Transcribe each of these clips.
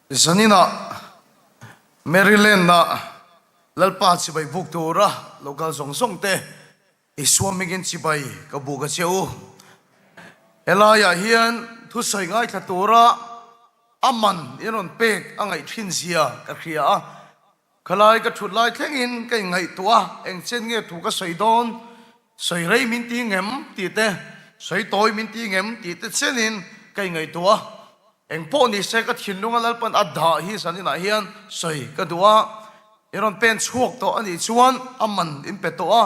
Zanina Maryland na lalpa chibay buktura local song song te iswamigin chibay kabuga siya elaya hiyan thusay ngay katura aman inon pek angay thinsiya kakriya kalay katulay tengin kay ngay tua eng chen nge tu ka saydon sayray minti ngem tite saytoy minti ngem tite chenin kay ngay tua eng po ni se ka thinlunga lalpan adha hi sanina hiyan say kadua iron pen chuak to ani chuan aman in peto a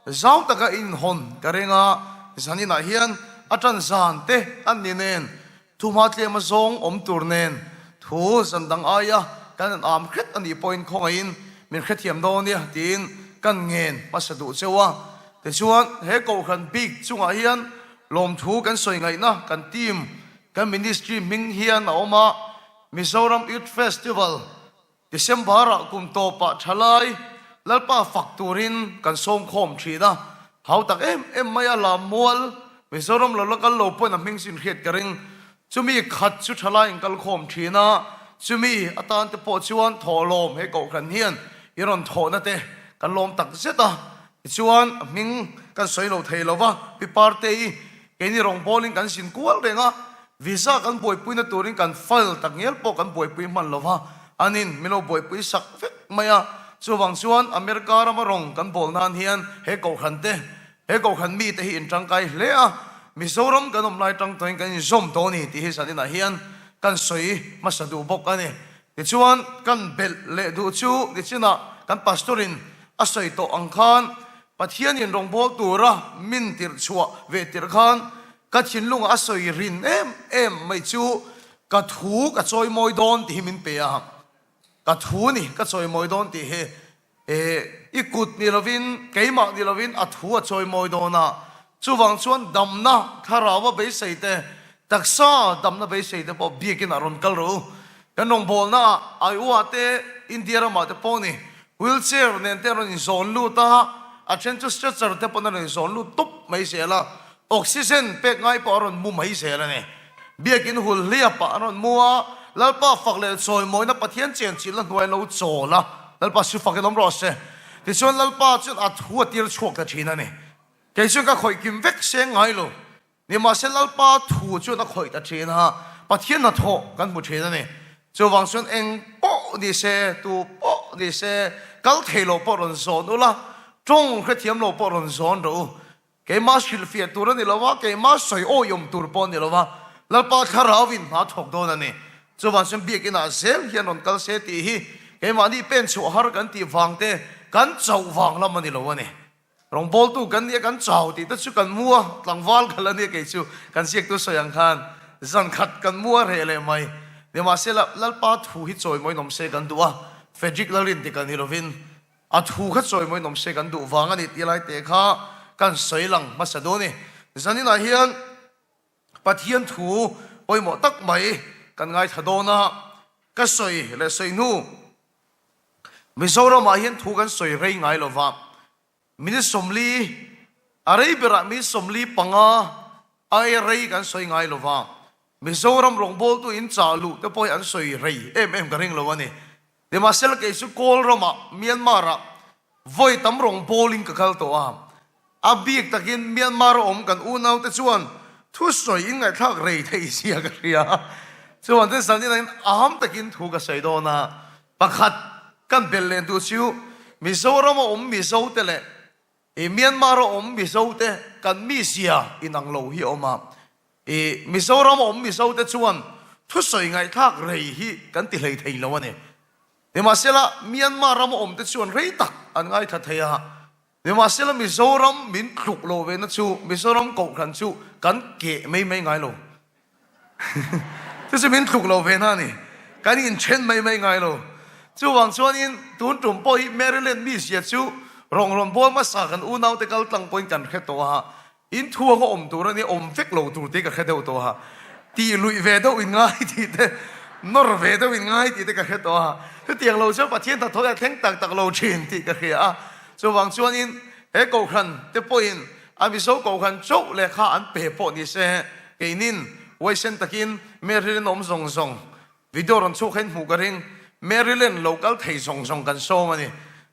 zau taka in hon karenga sanina hiyan atan zan te aninen tumat le mazong om turnen thu sandang aya kan am khet ani point khongain min khethiam do nia tin kan ngen pasadu chewa te chuan he ko khan big chunga hiyan lom thu kan soi ngai na kan team kan ministry ming hian a oma Mizoram Youth Festival December kum to pa thalai lalpa fakturin kan som khom thina hau tak em maya la mual Mizoram lo lokal lo pon ming sin khet karing chumi khat chu thalai kal khom thina chumi atan te po chuan tholom he ko kan hian iron thona te kan lom tak zeta chuan ming kan soilo theilowa pi parte ke ni rong bowling kan sin kual renga visa kan boy puina turin kan file tak ngel po kan boy pui man lova anin milo boy pui sak fek maya chuwang chuan America ramarong kan bol nan hian he ko khante he ko khan mi te hi in tangkai le a Mizoram kan omlai tang toin kan zom to ni ti hi sanina hian kan soi masadu bok ani ti chuan kan bel le du chu ti china kan pastorin asoi to angkhan pathian in rong bol tura min tir chua ve tir khan ka chinlung asoi rin em mai chu ka thu ka choi moi don ti min pe a ka thu ni ka choi moi don ti he ikut ni lovin keima ni lovin a thu a choi moi dona chuwang chuan damna tharawa be seite taksa damna be seite po biakin aron kalro kanong bol na ai uate india ra ma te poni wheelchair nen te ron zon lu ta a chen chu stretcher te pon ron zon lu tup mai sela oxygen pek ngai pa ron mu mai sela ne biakin hul lia pa ron mua lalpa fakle choi moi na pathian chen chil hnuai lo chola lalpa su fakelom rose ti chuan lalpa chun a thu tir chuak ta thina ne ke chu ka khoi kim vek se ngai lo ni ma se lalpa thu chu na khoi ta thina pathian na tho kan mu thina ne chu wang chuan eng po ni se tu po ni se kal thelo po ron zon ula tong khethiam lo po ron zon ro ke ma shil fia tur ni lawa ke ma soi o yom tur po ni lawa lalpa kharawin ha thok do na ne chu wang chuan biak ina zel hian on kal se ti hi ke ma ni pen chu har kan ti wangte kan chau wang lam ni lawa ne rong bol tu kan ni kan chau ti ta chu kan mua tlangwal khala ni ke chu kan siek tu soyang khan zan khat kan mua re le mai ni ma se lalpa thu hi choi moi nom se kan duwa fedrik lalin ti kan hirovin a thu kha choi moi nom se kan du wang ani ti lai te kha kan soilang masadoni zanina hian pathian thu oi mo tak mai kan ngai thadona ka soi le soi nu Mizoram ma hian thu kan soi rei ngai lova min somli arei bera mi somli panga ai rei kan soi ngai lova Mizoram rong bol tu in chalu te poi an soi rei em ka ring lova ni de ma sel ke su kol roma Myanmar voi tam rong bowling ka khal to a abiek takin Myanmar om kan unaw te chuan thu soi in ngai thak rei thei sia ka ria chuan te san ni aham takin thu ka sei do na pakhat kan bellen tu chu Mizoram om mizo te le Myanmar om mizo te kan mi sia inang lo hi oma Mizoram om mizo te chuan thu soi ngai thak rei hi kan ti hlei thei lo ani de ma sela Myanmar om te chuan rei tak an ngai tha theya de ma sela Mizoram min thluk lo ve na chu Mizoram ko khan chu kan ke mai ngai lo tu min thluk lo ve na ni kan in chen mai ngai lo chu wang chuan in tun tum poi Maryland mi sia chu rong bol ma sa kan unaw te kal tlang point kan khe to ha in thua ko om tur ani om fek lo tur te ka khe do to ha ti lui ve do in ngai ti te nor ve do in ngai ti te ka khe to ha tu tiang lo chu pathian ta thola theng tak lo chin ti ka khe a chu wang chuan in he ko khan te point ami so ko khan chou le kha an pe po ni se ke nin wai sen takin Maryland om zong video ron chu khen mu ka ring Maryland local thei song kan so mani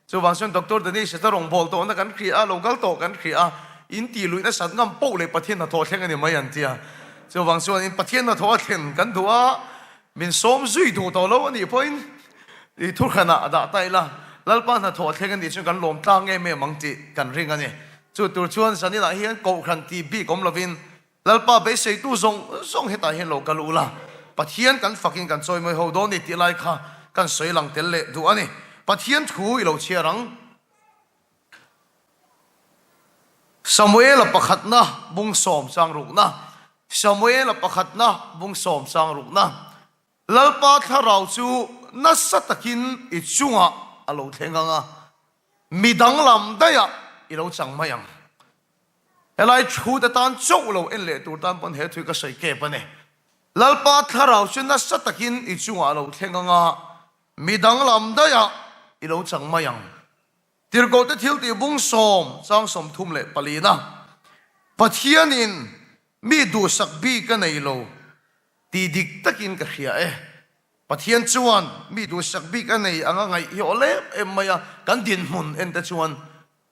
chu wang sun doctor dani se ta rong bol to na kan khria local to kan khria in ti lui na sat ngam po le pathian na tho thleng ani mai an tia chu wang sun in pathian na tho thlen kan duwa min som zui du to lo ani point I thur khana da tai la lalpa na tho thleng ani chu kan lom tlang nge me mangti kan ring ani chu tur chuan sani na hian ko khan ti bi kom lovin lalpa be sei tu zong heta hian local ula pathian kan fucking kan choi mai ho do ni ti lai kha kan soi lang tel le du ani pathian thu I lo chiarang Samuel pakhat na bung som sang ruk na Samuel pakhat na bung som sang ruk na lalpa tharau chu na satakin I chunga alo thenganga midang lam daya I lo chang mayang helai thu da tan chau lo en le tur tan pon he thui ka sei ke pane lalpa tharau chu na satakin I chunga alo thenganga midang lam daya I lo chang mayang tirgo te thil ti bung som chang som thum le palina pathianin mi du sak bi ka nei lo ti dik takin ka khia pathian chuan mi du sak bi ka nei anga ngai yo le maya kan din mun en ta chuan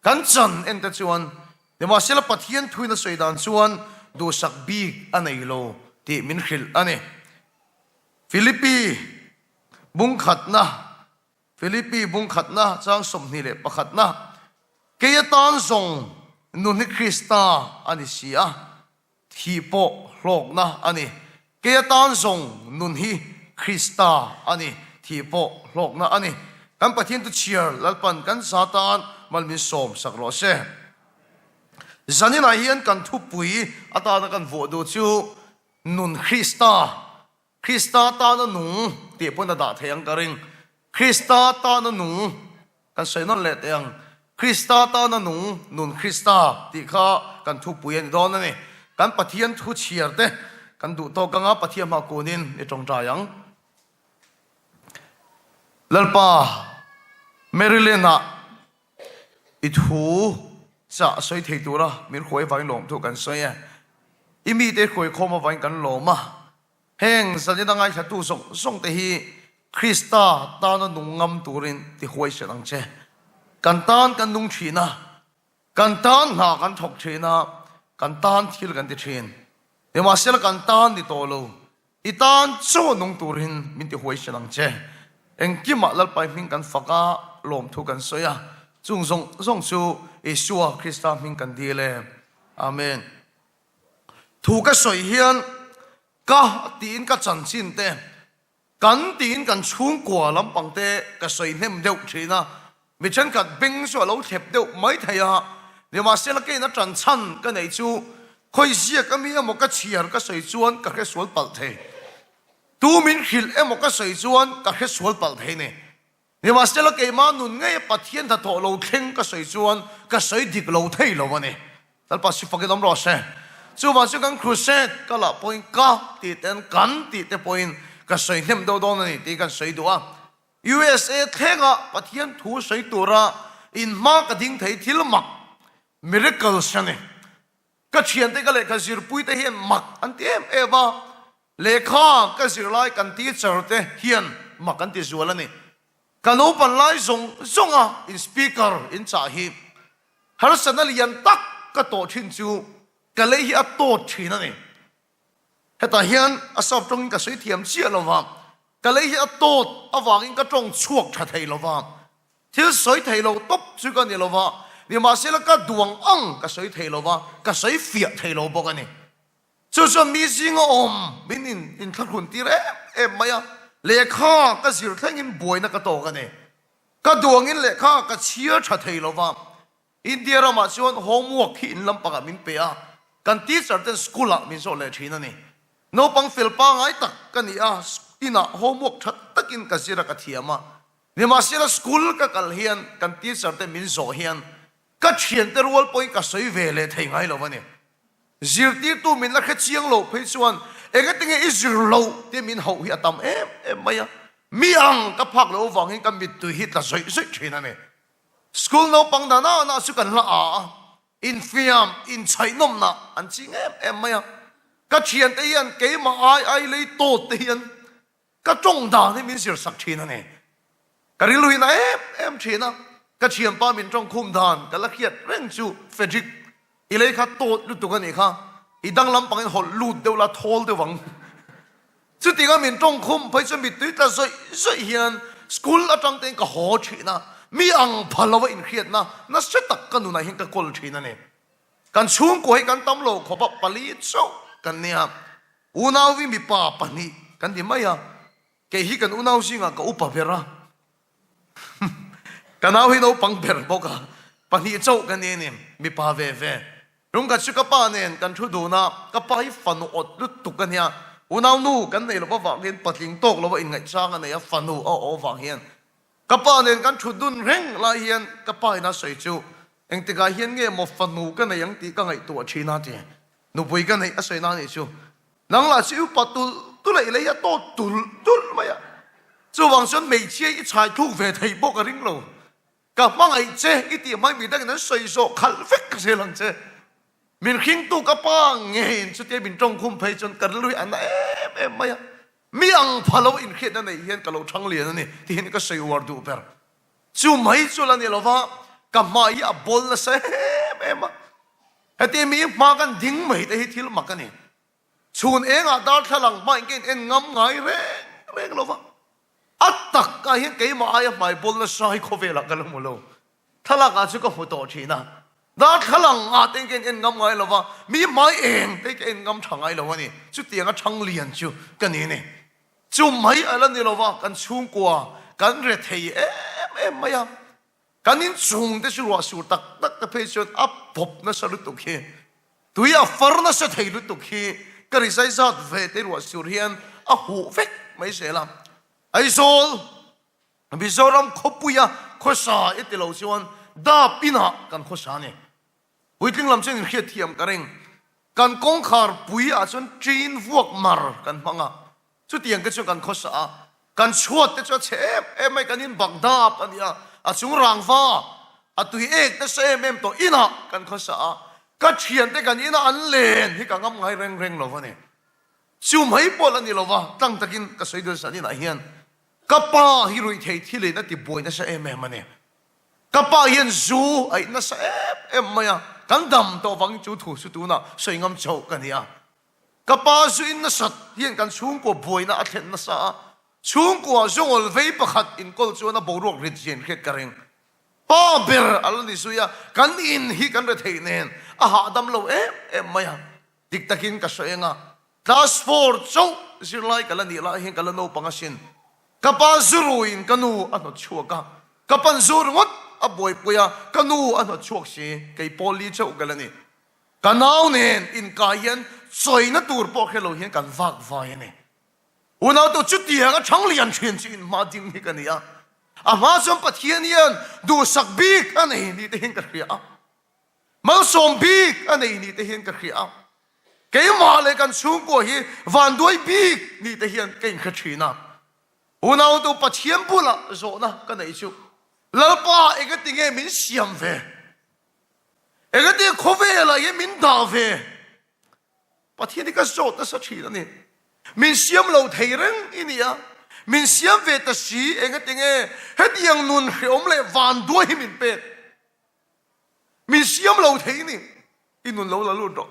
kan chan en ta chuan dema sela pathian thuina soidan chuan du sak bi anei lo ti min khil ane Philippi bung khatna chang som ni le pakhatna ke tan zong nun ni Krista ani sia thi po hlok na ani ke tan zong nun hi Krista ani thi po hlok na ani kan pathian tu chiar lalpan kan satan malmin som sakro se zanina hian kan thu pui ata na kan vo do chu nun Krista ta na nu ti pon da thayang ka ring Krista ta na nu kan sai non le teng Krista ta na nu nun Krista ti kha kan thu pui an don ani kan pathian thu chiar te kan du to kanga pathian ma konin e tong tra yang lalpa Maryland I thu cha soi thei tura min khoi vain lom thu kan soi imi te khoi khoma vain kan loma heng sani da ngai thatu song te hi Krista ta na nungam turin ti khoi serang che kan tan kan nung thina kan tan na kan thok thina kan tan thil kan ti thin ema sel kan tan ni tolo itan chu nung turin min ti khoi serang che engkima lalpai min kan faka lom thu kan soya chung song chu Yeshua Krista min kan dile amen thu ka soi hian ka tin ka chan chin te kan tin kan chung kwa lampang te ka soi nem deuh thina mi chen kat beng so lo thep deuh mai thaya le ma sel ke na chan chan ka nei chu khoi sia ka mi mo ka chiar ka soi chuan ka khe sol pal the tu min khil emo ka soi chuan ka khe sol pal the ne ni ma sel ke ma nun ngai pathian tha tho lo thleng ka soi chuan ka soi dik lo thei lo mane tal pa si fakadam ro se chu ma chu kan crusade ka la point ka ti ten kan ti te point ka soi nem do do ni ti kan soi do USA thenga pathian thu soi tura in ma ka ding thei thil mak miracle sane ka chian te ka le ka zir pui te hian mak an tem eva le kha ka zir lai kan ti char te hian mak an ti zuala ni kan open lai zonga in speaker in cha hi har sanal yan tak ka to thin chu ka le hi a to thina ni heta hian asap tong ka soi thiam chia lova ka le hi a to awangin ka tong chuak tha thei lova thil soi thei lo top chu ka ni lova ni ma sela ka duang ang ka soi thei lova ka soi fia thei lo bok ani chu chu mi sing om bin in thakun ti re e maya le kha ka zir thlengin boina ka to ka ne ka duangin le kha ka chia tha thei lova India ra ma chuan homework hi in lampanga min pe a kan teacher ten school a min so le thina ni no pang fil pa ngai tak ka ni a ina homework that takin ka zira ka thiama ni ma sira school ka kal hian kan teacher te min zo hian ka thian te rol point ka soi ve le thei ngai lo wani zirti tu min la kha chiang lo phei chuan ega tinge izir lo te min ho hi atam maya mi ang ka phak lo wangin ka mit tu hi ta soi thina ne school no pang da na su kan la a in fiam in chainom na an ching maya ka thian te hian ke ma ai le to te hian ka trong da ni min sir sak thina ne ka ri lui na em thina ka chiam pa min trong khum dan ka la khiat reng chu fedrik ilei kha tot lu tu ka ni kha idang lam pang hol lut deu la thol de wang chu tinga min trong khum phai chu mi tui ta soi hian school atang ten ka ho thina mi ang phalawa in khiat na se tak ka nu na hin ka kol thina ne kan chung ko he kan tam lo kho pa pali so kan nia unaw vi mi pa pani kan di maya ke hi kan unaw singa ka upa vera kanaw hi no pang ber boka pani chau kan ni mi pa ve rung ka chu ka pa nen kan thu du na ka pa hi fanu ot lu tu kan ya unaw nu kan nei lo ba wa gen patling tok lo ba in ngai chang an ya fanu o wa hian ka pa nen kan thu dun reng la hian ka pa na sei chu eng ti ga hian nge mo fanu kan yang ti ka ngai tu thina ti nu bui kan nei a sei na ni chu nang la chiu patul tu lai lai ya to tul ma ya chu wang son mei chia i chai thu ve thei bo ka ring lo ka mang ai che i ti mai mi da na sei so khal fek ka se lang che min khing tu ka pa nge chu te bin trong khum phei chon kar lui an em ma ya mi ang phalo in khet na nei hian ka lo thang lian ni ti hin ka sei war du per chu mai chu la ni lo wa ka mai a bol na se em ma ati mi ma kan ding mai te hi thil ma ka ni chun enga dar thalang mai gen en ngam ngai reng lo wa atak ka hian ke ma ai mai bol na sai kho ve la ka lo mo lo thala ka chu ka hu to thina dar thalang a ten gen en ngam ngai lo wa mi mai eng te ke en ngam thangai lo wa ni chu tiang a thang lian chu ka ni ne chu mai ala ni lo wa kan chung kwa kan re thei em ma ya kan in chung te chu wa su tak ta pe chon ap pop na sa lu tu khi tu ya far na sa thei lu tu khi ka ri sai zat ve te wa sur hian a hu vek mai se lam ai sol bi zoram khopuya khosa itilo chuan da pina kan khosa ne uitling lam chen khiat thiam kareng kan kong khar pui a chon trin vuak mar kan manga chu tiang ka chu kan khosa kan chuat te chu chem mai kan in bagda ania a chung rangwa a tui ek te se to ina kan khosa ka thian te kan ina an len hi ka ngam ngai reng lo wa ne chu mai pol ani lo wa tang takin ka soidul sani na hian ka pa hi rui thei thile na ti boy na sa ma ne ka pa hian zu ai na sa maya kan dam to wang chu thu su tu na soi ngam chau kan ya ka pa zu in na sat hian kan chung ko boy na athen na sa chung ko zongol vei pakhat in kol chu na borok rit jen khet kareng pa ber al ni suya kan in hi kan re thei nen a ha dam lo maya dik takin ka soenga class 4 chau zirlai kala ni la hin kala no pangasin kapa zuruin kanu ano chuaka kapan zur ngot aboy puya kanu ano chuak si kay poli chau galani kanaw nen in kayan soy na tur po khelo hian kan vak vai ne unaw to chuti ha thang lian chen chin ma ding ni kania ama som pathian yan du sak bik anei ni te hin ka khia mal som bik anei ni te hin ka khia ke ma le kan chung ko hi van doi bik ni te hian kein kha thina unaw to pathian pula zo na ka nei chu lalpa ega tinge min siam ve ega te khove la ye min da ve pathian ka zo ta sa thina ni min siam lo thei reng inia min siam ve ta si ega tinge het yang nun hom le van doi min pe min siam lo thei ni inun lo la lu do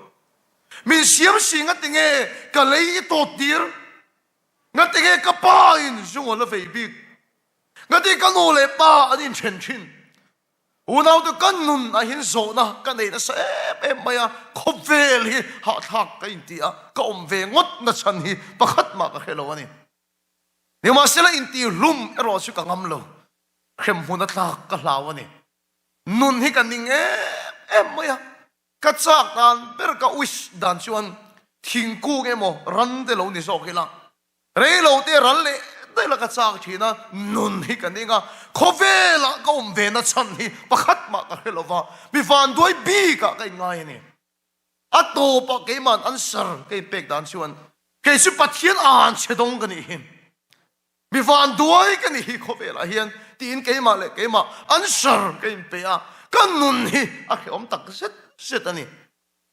min siam si nga tinge ka lei to tir nga tinge ka pa in zung la ve bi nga ti ka no le pa anin chen chin unaw to kan nun a hin zo na ka nei na sa maya khop vel hi ha thak ka in ti a ka om ve ngot na chan hi pakhat ma ka khelo ani ni ma sela in ti rum ero su ka ngam lo khem huna thak ka hlaw ani nun hi ka ning maya ka chak dan ber ka wish dan chuan thingku nge mo ran de lo ni so khila re lo te ran le dai la ka chak thina nun hi ka ninga khovela ka om ve na chan hi pakhat ma ka helo wa mi van doi bi ka kai ngai ni ato pa ke man answer ke pek dan chuan ke su pathian an chedong ka ni hin mi van doi ka ni hi khovela hian tin ke ma le ke ma answer ke pe a kan nun hi a khom tak set ani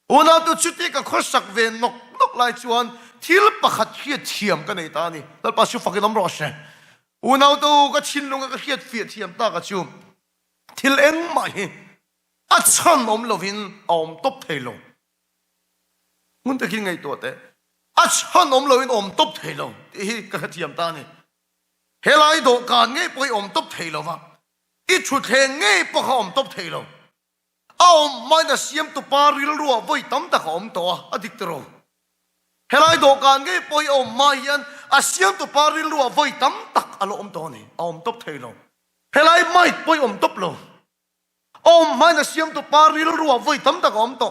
una tu chuti ka khosak ve nok lai chuan thil pakhat khiat thiam ka nei ta ni lal pa chu fakin om ro she unau to ka chin lunga ka khiat fiat thiam ta ka chu thil eng mai hi a chan om lovin om top thailo mun ta kin ngai to te a chan om lovin om top thailo hi ka thiam ta ni helai do kan ngai poi om top thailo wa I thu theng ngai pa om top thailo om mai na siam tu paril ruwa voi tam ta om to adik tro helai do kan ngai poi om mai hian a siam tu paril ruwa voi tam tak alo om to ni om top thailo helai mai poi om top lo om mai na siam tu paril ruwa voi tam tak om to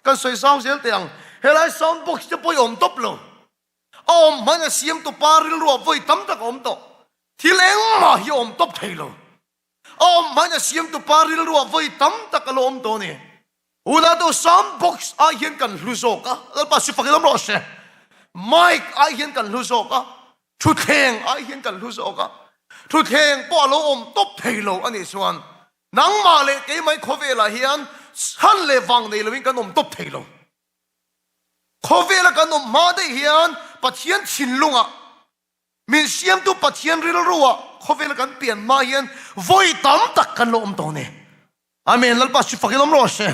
kan soi sound sel tiang helai sound box te poi om top lo om mai na siam tu paril ruwa voi tam tak om to thileng ma hi om top thailo om mai na siam tu paril ruwa voi tam tak alo om to ni una do sound box a hian kan hluzo ka al pa si fakilom ro se mic a hian kan hluzo ka thu theng a hian kan hluzo ka thu theng po alo om top thailo ani chuan nang ma le ke mai khovela hian han le wang nei lovin kan om top thailo khovela kan om ma de hian pathian chinlunga min siam tu pathian ril ruwa khovela kan pian ma hian voi tam tak kan lo om to ne amen lal pa si fakilom ro se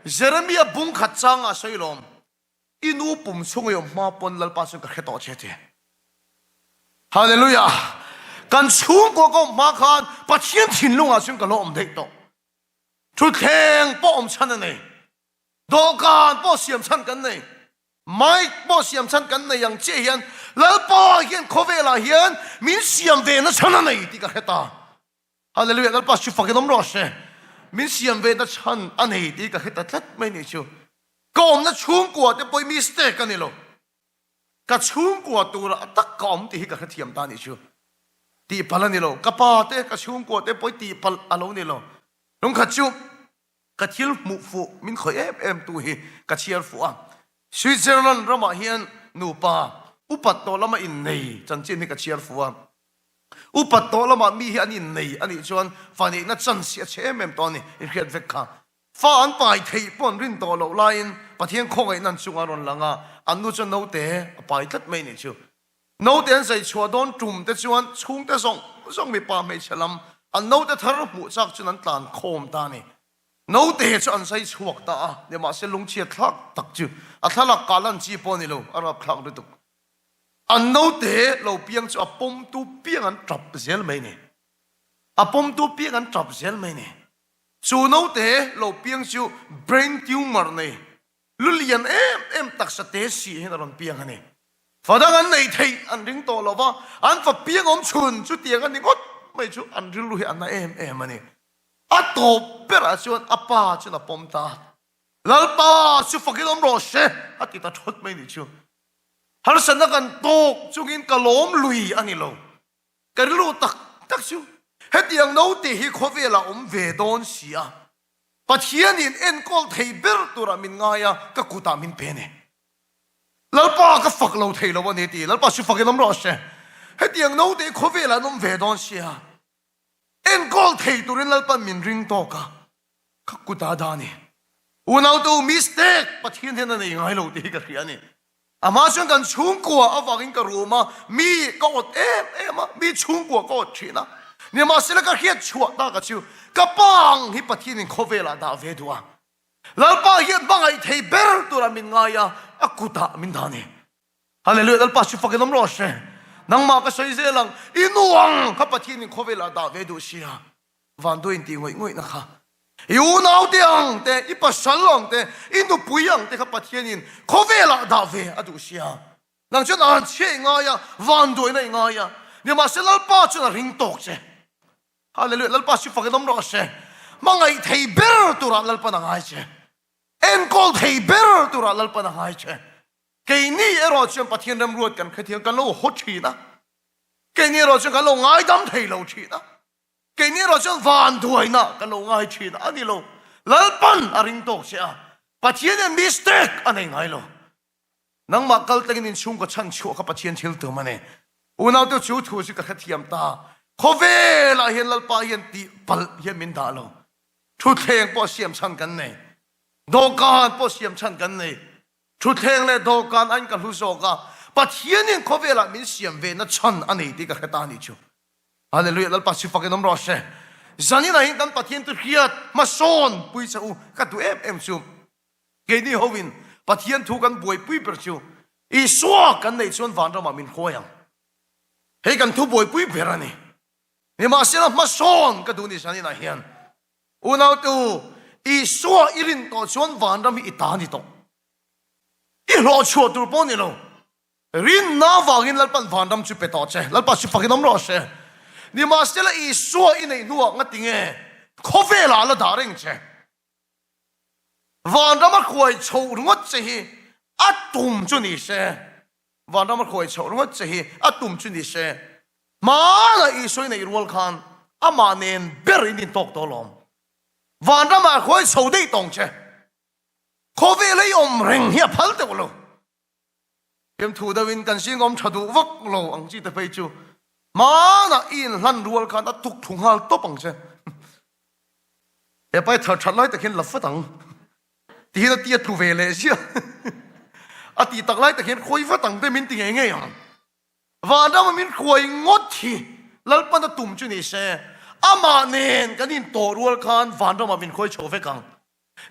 Jeremia bung khat changa soilom inu pum chungyo ma pon lal pa su ka kheto che te hallelujah kan chung ko ma khan pathian chinlunga chung ka lo om dei to thu theng po om chan nei do kan po siam chan kan nei mai po siam chan kan nei yang che hian lal pa hian khovela hian min siam ve na chan nei ti ka kheta hallelujah lal pa su fakinom ro se min siam ve na chan anei ti ka kheta tlat mai ni chu kom na chung ko te poi mistake kan ni lo ka chung ko tu ra tak kom ti ka khathiam ta ni chu ti pala ni lo ka pa te ka chung ko te poi ti pal alo ni lo long kha chu ka thil mu fu min khoi em tu hi ka chiar fu a Switzerland rama hian nu pa upat to lama in nei chan chin ni ka chiar fu a upat to lama mi hi ani nei ani chuan fani na chan sia che mem to ni in khiat vek kha fa an pai thei pon rin to lo lain pathian khong ai nan chunga ron langa anu chu no te pai tlat mai ni chu no te an sai chua don tum te chuan chung te song mi pa mai chalam an no te thar mu chak chun an tlan khom ta ni no te chu an sai chuak ta a ne ma se lung chi thak tak chu a thalak kalan chi pon ni lo arab khak ru tu an no te lo piang chu apom tu piang an trap zel mai ni apom tu piang an trap zel mai ni chu no te lo piang chu brain tumor nei lulian em tak sa te si hin ron piang ani fadang an nei thei an ring to lova an fa piang om chun chu tiang an ngot mai chu an rilu hi an na em ani a to pera chuan apa chu na pom ta lalpa chu fakilom ro she ati ta thot mai ni chu har san kan tok chungin kalom lui ani lo karilu tak chu hetiang no te hi khovela om ve don sia pathian in en kol thei ber tura min ngaya ka kuta min pene lalpa ka faklo thei lo ni ti lalpa su fakilom ro she hetiang no te khovela nom ve don sia en kol thei turin lalpa min ring to ka kuta dani unau tu mistake pathian hen na ngai lo ti ka khiani ama chuan kan chung ko awangin ka ruma mi ka ot em mi chung ko ka ot thina ni ma sila ka hiat chua ta ka chu ka pang hi pathian in khovela da ve duwa lalpa hiat bangai thei ber tura min ngaya akuta min dhani hallelujah lalpa chu fakinom ro she nang ma ka sei zelang inuang ka pathian in khovela da ve du sia van do in ti ngoi na kha yu nau tiang te ipa salong te inu puyang te ka pathian in khovela da ve adu sia nang chuan an che ngaya van do na ngaya ni ma se lalpa chu na ring tok che hallelujah lalpa si fakinom ro she mangai thei ber tura lalpa na ngai che en kol thei ber tura lalpa na ngai che ke ni ero chuan pathian ram ruat kan khathian kan lo hot thi na ke ni ero chuan kan lo ngai dam thei lo thi na ke ni ero chuan van duai na kan lo ngai thi na ani lo lalpan aring tok che a pathian en mistake anai ngai lo nang ma kal tagin in chung ko chan chu ka pathian thil tu mane unau tu chu thu si ka khathiam ta khovela hian lalpa hian ti pal hian min da lo thu theng po siam chan kan nei do kan po siam chan kan nei thu theng le do kan an ka lu so ka pathian in khovela min siam ve na chan ani ti ka khata ni chu hallelujah lal pasi fakin om roshe zani na hin kan pathian tu khiat ma son pui sa u ka tu em chu ke ni hovin pathian thu kan boi pui per chu I swa kan nei chuan van rama min khoyang hei kan thu boi pui berani ni ma sela ma son ka du ni zani na hian unau tu I swa irin to chuan van ram I ta ni to I lo chu tu po ni lo rin na wangin lalpan van ram chu pe to che lalpa chu fakin om ro she ni ma sela I swa I nei nuwa nga tinge khovela la daring che van ram a khoi chou ngot che hi atum chu ni she van ram a khoi chou ngot che hi atum chu ni she ma la I soi nei rol khan ama nen berin din tok to lom van ram a khoi chou dei tong che khovela I om reng hi phal te lo kem thu da win kan sing om thadu vak lo ang chi te pei chu ma na in hlan rual khan a tuk thung hal to pang che e pai thar thar lai ta khin la fa tang ti na ti tu ve le sia a ti tak lai ta khin khoi fa tang te min ti nge nge yang wa da ma min khoi ngot thi lal pan ta tum chu ni se ama nen kan in to rual khan van da ma min khoi cho ve kang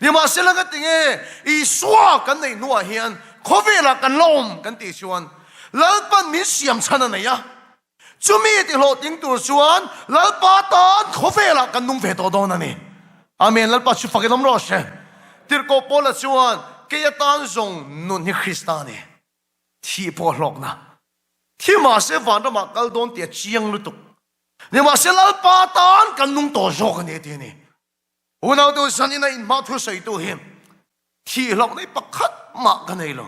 ni ma se la ga ti nge I swa kan nei nuwa hian khovela kan lom kan ti chuan lalpan min siam chana na ya chumi ti lo ting tur chuan lalpa tan khovela kan nung ve to don ani amen lalpa chu fakelom ro she tir ko pola chuan ke ya tan zong nun ni kristani thi po lok na thi ma se van ma kal don ti chiang lu tu ni ma se lalpa tan kan nung to zo kan ni ti ni unau tu sanina in ma thu sei tu him thi lok nei pakhat ma kan nei lo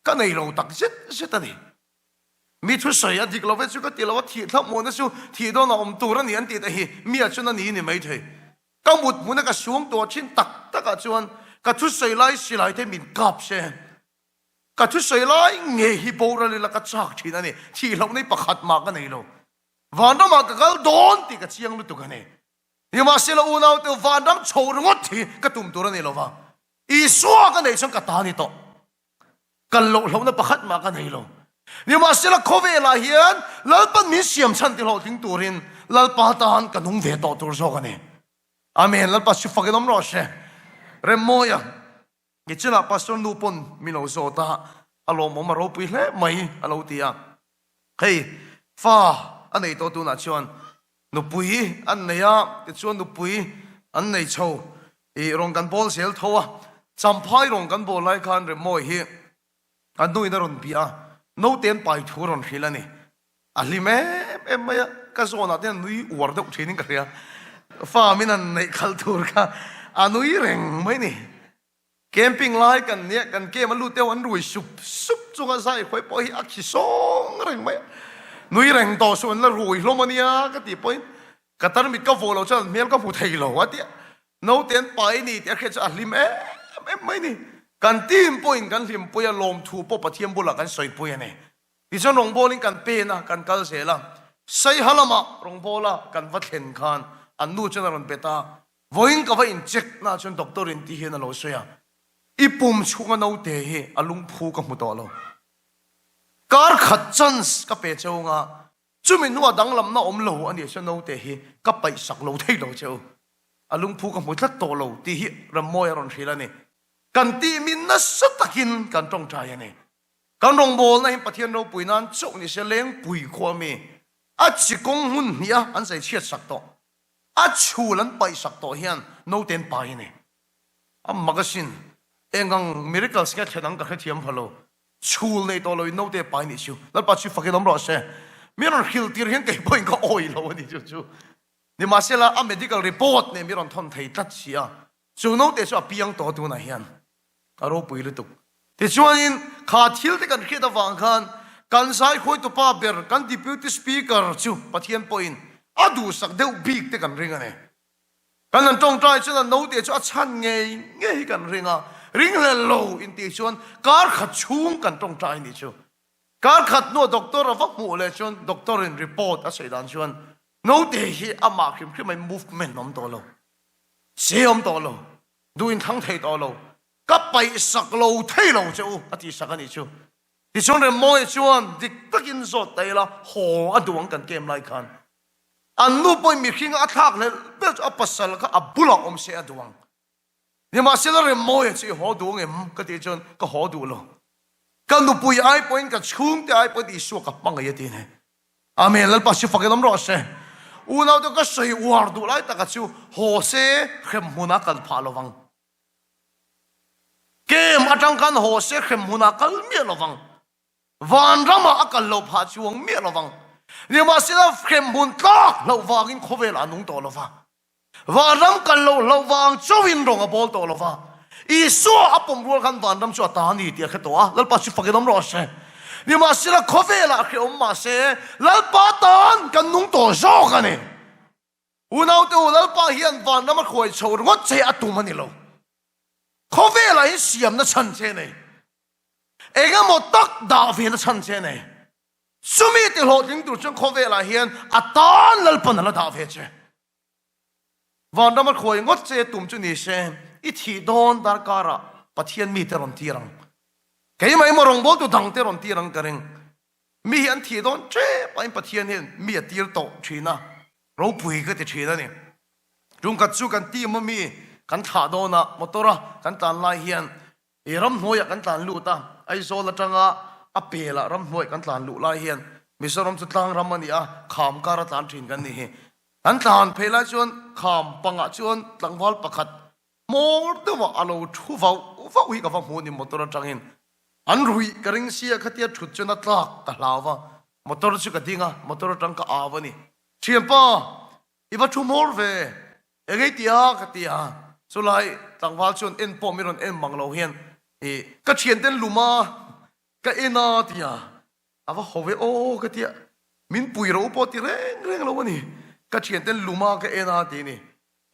kan nei lo tak zet zet ani mi thu sei a dik lo ve chu ka ti lo thi thap mo na chu thi do na om tu ra ni an ti ta hi mi a chu na ni ni mai thei ka mut mu na ka suang to chin tak tak a chuan ka thu sei lai si lai te min kap se ka thu sei lai nge hi bo ra le la ka chak thin ani thi lo nei pakhat ma ka nei lo van ma ka kal don ti ka chiang lu tu ka nei ni ma se lo unau tu van dam chou ngot thi ka tum tu ra nei lo wa I swa ka nei chang ka ta ni to kan lo na pakhat ma ka nei lo ni ma se la khovela hian lalpan min siam chan ti lo ting turin lalpa tan ka nung ve to tur zo ka nei amen lalpa chu fakinom ro she remoya ki chila pastor nu pon mi lo zo ta alo mo ma ro pui hle mai alo tia hey fa anei to tu na chuan nu pui an nei a ki chuan nu pui an nei chho I rong kan bol sel thowa champhai rong kan bol lai khan remoi hi an dui na ron pia no ten pai thu ron hilani ali me em ya ka zona ten nui war dok thinin ka ria fa min an nei khal tur ka anui reng mai ni camping lai kan ne kan ke man lu te wan rui sup sup chunga sai khoi po hi akhi song reng mai nui reng to suan la rui lo mania ka ti point ka tar mit ka volo chan mel ka pu thei lo wa ti no ten pai ni te khe cha lim em mai ni kan tim point kan lim po ya lom thu po pathiam bula kan soi po ya ne ti chon rong bolin kan pe na kan kal se la sai halama rong bola kan va thlen khan an nu chen ron peta voin ka va in check na chon doctor in ti he na lo so ya ipum chunga no te he alung phu ka mu to lo kar khat chance ka pe chunga chumi nuwa danglam na om lo ani chon no te he ka pai sak lo thei lo cheu alung phu ka mu thlat to lo ti hi ram moi ron thila ni kan ti min na satakin kan tong trai ani kan rong bol na hin pathian ro puinan chok ni se leng pui kho mi a chi kong hun nia an sai chiat sak to a chulan pai sak to hian no ten pai ni am magasin engang miracles ka thenang ka thiam phalo chul nei to loi no te pai ni chu lal pa chi fakin om ro se miron hil tir hian kai point ka oi lo ni chu ni masela a medical report ne miron thon thei tat sia chu no te chu piang to tu na hian aro pui lu tu ti chuanin kha thil te kan khita wang khan kan sai khoi tu pa ber kan deputy speaker chu pathian point adu sak deu big te kan ringa ne kan an tong trai chu na no te chu a chan nge kan ringa ring le lo in ti chuan kar khat chung kan tong trai ni chu kar khat no doctor of mu le chuan doctor in report a sei dan chuan no te hi ama khim khim mai movement nom to lo se om to lo duin thang thei to lo ก็ไปสักโลเท่โลเจ้าอธิสักนี่ชูที่ช่วงเรื่องมวยชวนดิตะกินสดแต่ละโหอดวงกันเกมไรกันอันนู้นไปมีขิงอัทักเลยเพื่ออัปสลก็อับบุลอมเสียดวงนี่มาเสียเรื่องมวยสิหอดวงเอ็มก็ที่จนก็หอดูโลกันนู้นไปไอ้ไปกับชุ่มแต่ไอ้ไปที่ชัวกับปังไอ้ที่เนี่ยอาเมนแล้วปัจจุบันก็ต้องรอเสียอุณเอาตัวก็ใส่วาร์ดูไล่แต่ก็ชูโหเซ่เข้มหุนักกันพาลวังเกมอาจารย์กันโหเซ่เข้มหุนักกันเมียลวังวันรำมาอากันเราพาชวงเมียลวังนี่มาเสียเข้มหุนตากเราวางอินโคเวลานุ่งตัวเราฟังวันรำกันเราวางจวินรงอบอลตัวเราฟังอีสัวอัปมรัวกันวันรำชัวตานี่เดียร์แค่ตัวแล้วปัจจุบันก็ต้องรอเสียนี่มาเสียโคเวลาเขียวมาเสียแล้วป้าตอนกันนุ่งตัวโซ่กันเนี่ยอุณเอาตัวแล้วป้าเฮียนวันนั้นมาคอยโชว์งดใจอัตุมันนี่เราโคเวลาเสียมนั่นชันเชนเนี่ยเองก็หมดตักดาวเฮียนนั่นชันเชนเนี่ยสมัยที่เราถึงตัวจนโคเวลาเฮียนอัตานแล้วปนนั่นดาวเฮียนเชวันนั้นมาคอยงดใจตุ่มจุนี่เชนอีที่โดนดาร์การะปะเทียนมีเตรอนทีรังแค่ไม่มารองบอกตัวดังเตรอนทีรังกันเองมีอันที่โดนเจ๊ไปปะเทียนเห็นมีตีร์โตชีนะเราปุยก็จะชีนะเนี่ยจุงกัดสู้กันตีมันมีกันถาโดนะมตัวระกันตานลายเฮียนรำหวยกันตานลูตาไอโซละจังอาเปล่ารำหวยกันตานลูลายเฮียนมิสรมสุดตังรำมันนี่ขามการตานถิ่นกันนี่กันตานเพลาชวนขามปังชวนตังวัลประคัดมอร์ตัวว่าเราชูฟ้าวิกับฟ้าหูนี่มตัวระจังเห็นอันรุยกระริงเสียขัดยาชุดจนตากกะลาวะมตัวระชุกดิ้งมตัวระจังกะอาวนี่เชียนป้าอีบัชูมอร์เวเอเกติยากติยาสุไลต่างวาลชนเอ็นปอมิรอนเอ็นมังเราเฮียนก็เชียนเต้นลุมาก็เอ็นาติยาอาว่าเขาเวโอกติยามินปุยเราปอติเร่งเราวะนี่ก็เชียนเต้นลุมาก็เอ็นาตินี่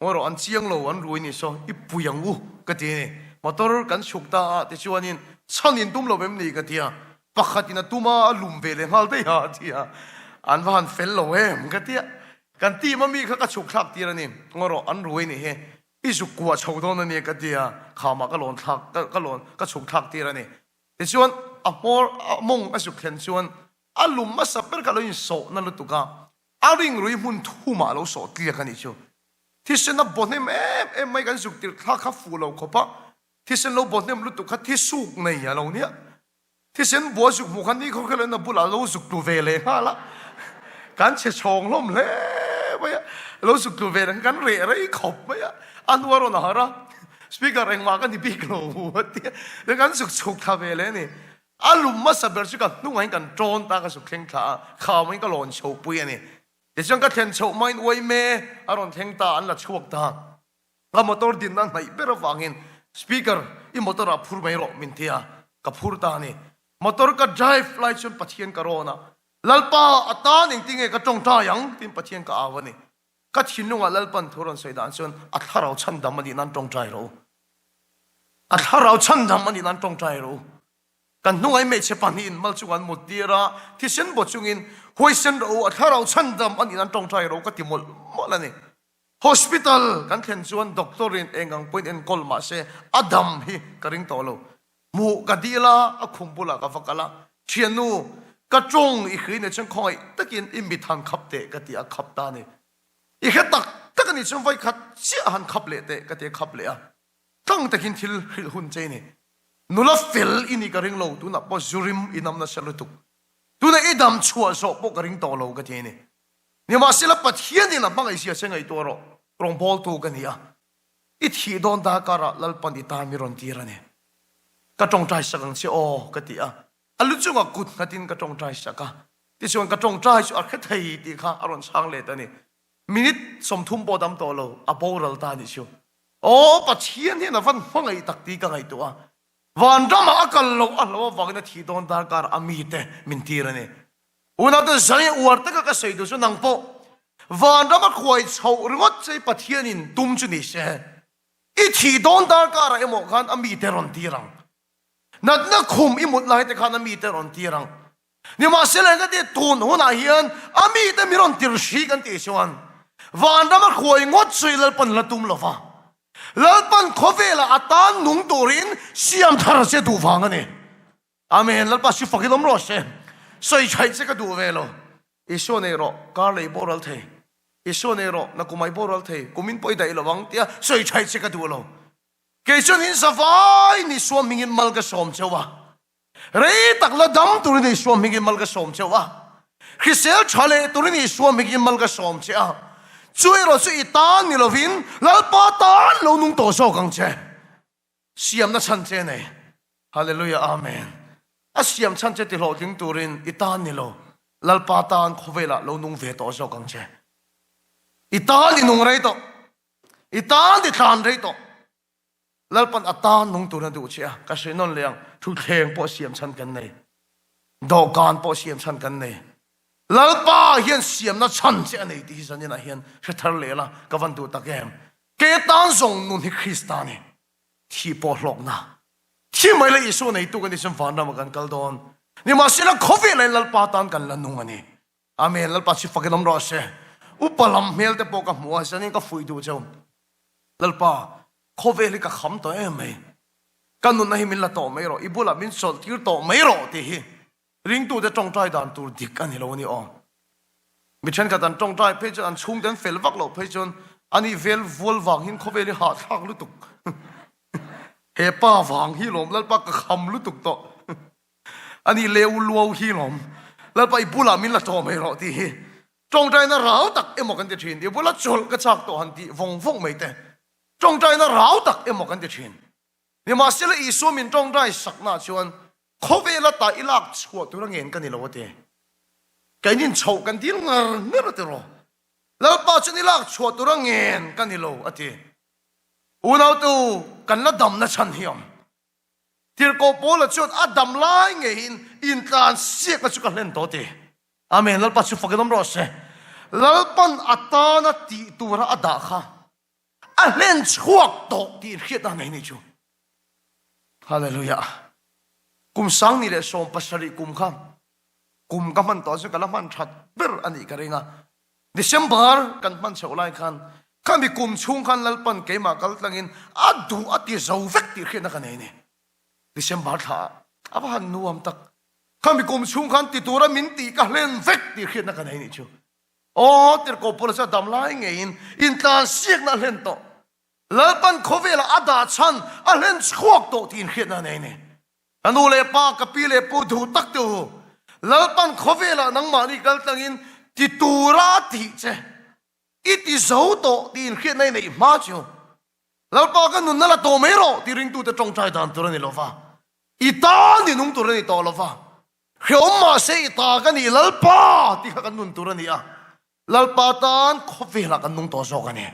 ว่าเราอันเชียงเราอันรวยนี่ซออีปุยังวูก็ตินี่มาตัวกันฉุกตาติชวนินชันินตุ้มเราแบบนี้ก็ติยาปักขัดินตุ้มาลุมเวเลหัลเตียติยาอันว่าอันเฟลเราเองก็ติยากันตีมันมีข้ากระชุกทักตีแล้วนี่งอรออันรวยนี่เฮอีสุกัวชาวโดนนี่ก็ตีอ่ะข่าวมาก็หล่นทักก็หล่นก็ชุกทักตีแล้วนี่แต่ชวนอ่ะมอมงอ่ะสุกเห็นชวนอ่ะลุมมาสับเปอร์ก็เลยโสนั่นเลยตุกะอ่ะริงรวยมุนทุ่มาเราโสตีกันนี่ชัวที่ฉันนับบนเนี่ยเอ็มไม่กันสุกตีทักข้าฟูเราขบปะที่ฉันเราบนเนี่ยรู้ตุกะที่สุกในเราเนี่ยที่ฉันบัวสุกหมู่คันนี้เขาแค่เลยนับบุหรี่เราสุกตัวเวเลยฮะละการเชชงล้มเล่ไปอะเราสุดตัวเวรกันเร่อะไรขบไปอะอันว่าเราหนาระสปีกเกอร์เองมากันที่ปีกเราเตี้ยแล้วกันสุกทำเวรนี่อารมณ์มาสับเบอร์สุกันนุ่งให้กันโจนตากันสุกเข่งขาข่าวมันก็หล่นโฉบปุยนี่เดี๋ยวฉันก็เทนโฉบไม่ไว้เมย์อารมณ์เข่งตาอันละชวกตาแล้วมอเตอร์ดินนั่นไหนเบอร์ฟังเห็นสปีกเกอร์อีมอเตอร์พูดไม่รอมินเทียกับพูดตานี่มอเตอร์ก็ไดฟ์ไล่ชนปัจเจียนกระโรนะลัลปาอัตตาหนึ่งติงเอกระจงตายังติมปะเทียนกะอาวนี่กัดหินนุ่งลัลปันทุรันสวยดานส่วนอัฐเราชันดำมันดีนั้นจงใจรู้อัฐเราชันดำมันดีนั้นจงใจรู้กันนุ่งไอเมฆปันนินมัลจุกันหมดดีระที่เส้นบทจุงินหวยเส้นรู้อัฐเราชันดำมันดีนั้นจงใจรู้ก็ติมหมดแล้วนี่ hospital กันเทนส่วนด็อกเตอร์เองกังเป็นเอ็นกอลมาเซอดัมฮีกระริงโตโลมูกดีละอคุมบุละกับฟักละเชียนูกระจงอีกคืนเนี่ยฉันคอยตะกินอิมบิทันขับเตะกะติอาขับตาเนี่ยอีกแค่ตะกันนี่ฉันไว้ขัดเสียหันขับเละเตะกะติขับเละตั้งตะกินทิลหุ่นใจเนี่ยนุลฟิลอินี่กระริงโลตุนับว่าจูริมอินำนัชลุตุกตุนับอีดำชัวโซปกระริงโตโลกะติเนี่ยมาสิละปัดเฮียนี่นะบังไอเสียเชงไอตัวรอตรงบอลตูกันเนี่ยอีที่โดนดาการะลัลปันดิตามิรอนตีระเนี่ยกระจงใจสังเสียโอกะติอันลุจุงกุดนัดินกระจงใจสักที่ส่วนกระจงใจสุดแค่ไทยที่ข้าอารมณ์ช่างเลยตอนนี้มินิทสมทุ่มโบดำตัวเราอับโบรัลตาดิชัวโอ้ปัจเจียนเนี่ยนะฟังไอ้ตักตีกันไอ้ตัววันรำมาอักลโลอัลโลวังนาทีโดนดาการอามีเตมินทีระเนี่ยอุณาตัวใจอวดตะก็ใส่ดูสุนังโปวันรำมาคอยชาวรถใจปัจเจียนินตุ้มจุนิเชอีทีโดนดาการเอโมกันอามีเตรอนทีรังนัดนักคุมอิมุดไลแต่ขานามีเตรอนทีรังนี่มาเสียเลยก็ที่ตูนหัวหน้าเฮียนอามีเตมิรอนทีรชีกันที่ชวนวันนั้นมาคุยงดสุยเลปันละตุมละฟ้า lalpan khovela atan nung turin siam thar se du wang ani amen lalpa si fakilom ro se soi chai se ka du velo iso ne ro kar lei boral the iso ne ro na kumai boral the kumin poi dai lawang tia soi chai se ka du lo ke chon in savai ni so mingin mal ka som chewa rei tak la dam turin ni so mingin mal ka som chewa Chrisel chale turin ni so mingin mal ka som chewa chui ro chui tan ni lovin lalpa tan lo nung to so kang che siam na chan che ne hallelujah amen a siam chan che ti lo ding turin itan ni lo lalpa tan khovela lo nung ve to so kang che itan ni nung rei to itan di than rei to lalpan atan nung turin du chia ka se non liang thu theng po siam chan kan nei do kan po siam chan kan nei lalpa hian siam na chan che nei ti san na hian se thar le la ka van tu ta kem ke tan song nun hi kristani thi po hlok na thi mai le isu nei tu kan ni sam fan na kan kal don ni ma sila khofi le lalpa tan kan la nung ani amen lalpa si fakilam ro se upalam mel te po ka muwa san ka fui du chau lalpa khofi le ka kham to em mai kan nun na hi min la to mai ro ibula min sol tir to mai ro ti hi ring tu de trong trai dan tu dik ani lo ni on mi chen ka dan trong trai pe chan chung den fel vak lo pe chon ani vel vol wang hin khobe li ha thak lu tuk he pa wang hi lom lal pa ka kham lu tuk to ani leu luo hi lom lal pa ibula min la to mai ro ti hi trong trai na rao tak emo kan de thin ibula chol ka chak to han ti vong vong mai te trong trai na rao tak emo kan de thin ni ma sela isu min trong trai sak na chuan khovela ta ilak chhuat tu ra ngen kan ni lo te kainin chho kan dil ngar ngar te ro la pa chen ilak chhuat tu ra ngen kan ni lo ati unau tu kan la dam na chan hiam tir ko pol chot adam lai nge in tlan siek ka chu ka len to te amen lal pa chu fakedom ro se lal pan atana ti tu ra ada kha a len chhuak to ti khiat na nei ni chu hallelujah kum sang ni le som pasari kum kham kum ka man to su kala man that ber ani ka ringa december kan man chaulai khan kan bi kum chung khan lalpan ke ma kal tlangin adu ati zo vek ti khena ka nei ni december tha aba han nuam tak kan bi kum chung khan ti tura min ti ka len vek ti khena ka nei ni chu o tir ko pol sa dam lai nge in tlan siek na len to lalpan khovela ada chan a len chhuak to tin khena nei ni anu le pa kapile pu thu tak tu lalpan khovela nang mani kal tangin ti tura ti che iti zo to tin khiat nei nei ma chu lalpa ka nun nala to mero ti ring tu te tong chai dan tu ni lova ita ni nung tu ni to lova khiom ma se ita ka ni lalpa ti ka nun tu ni a lalpa tan khovela kan nung to so ka ni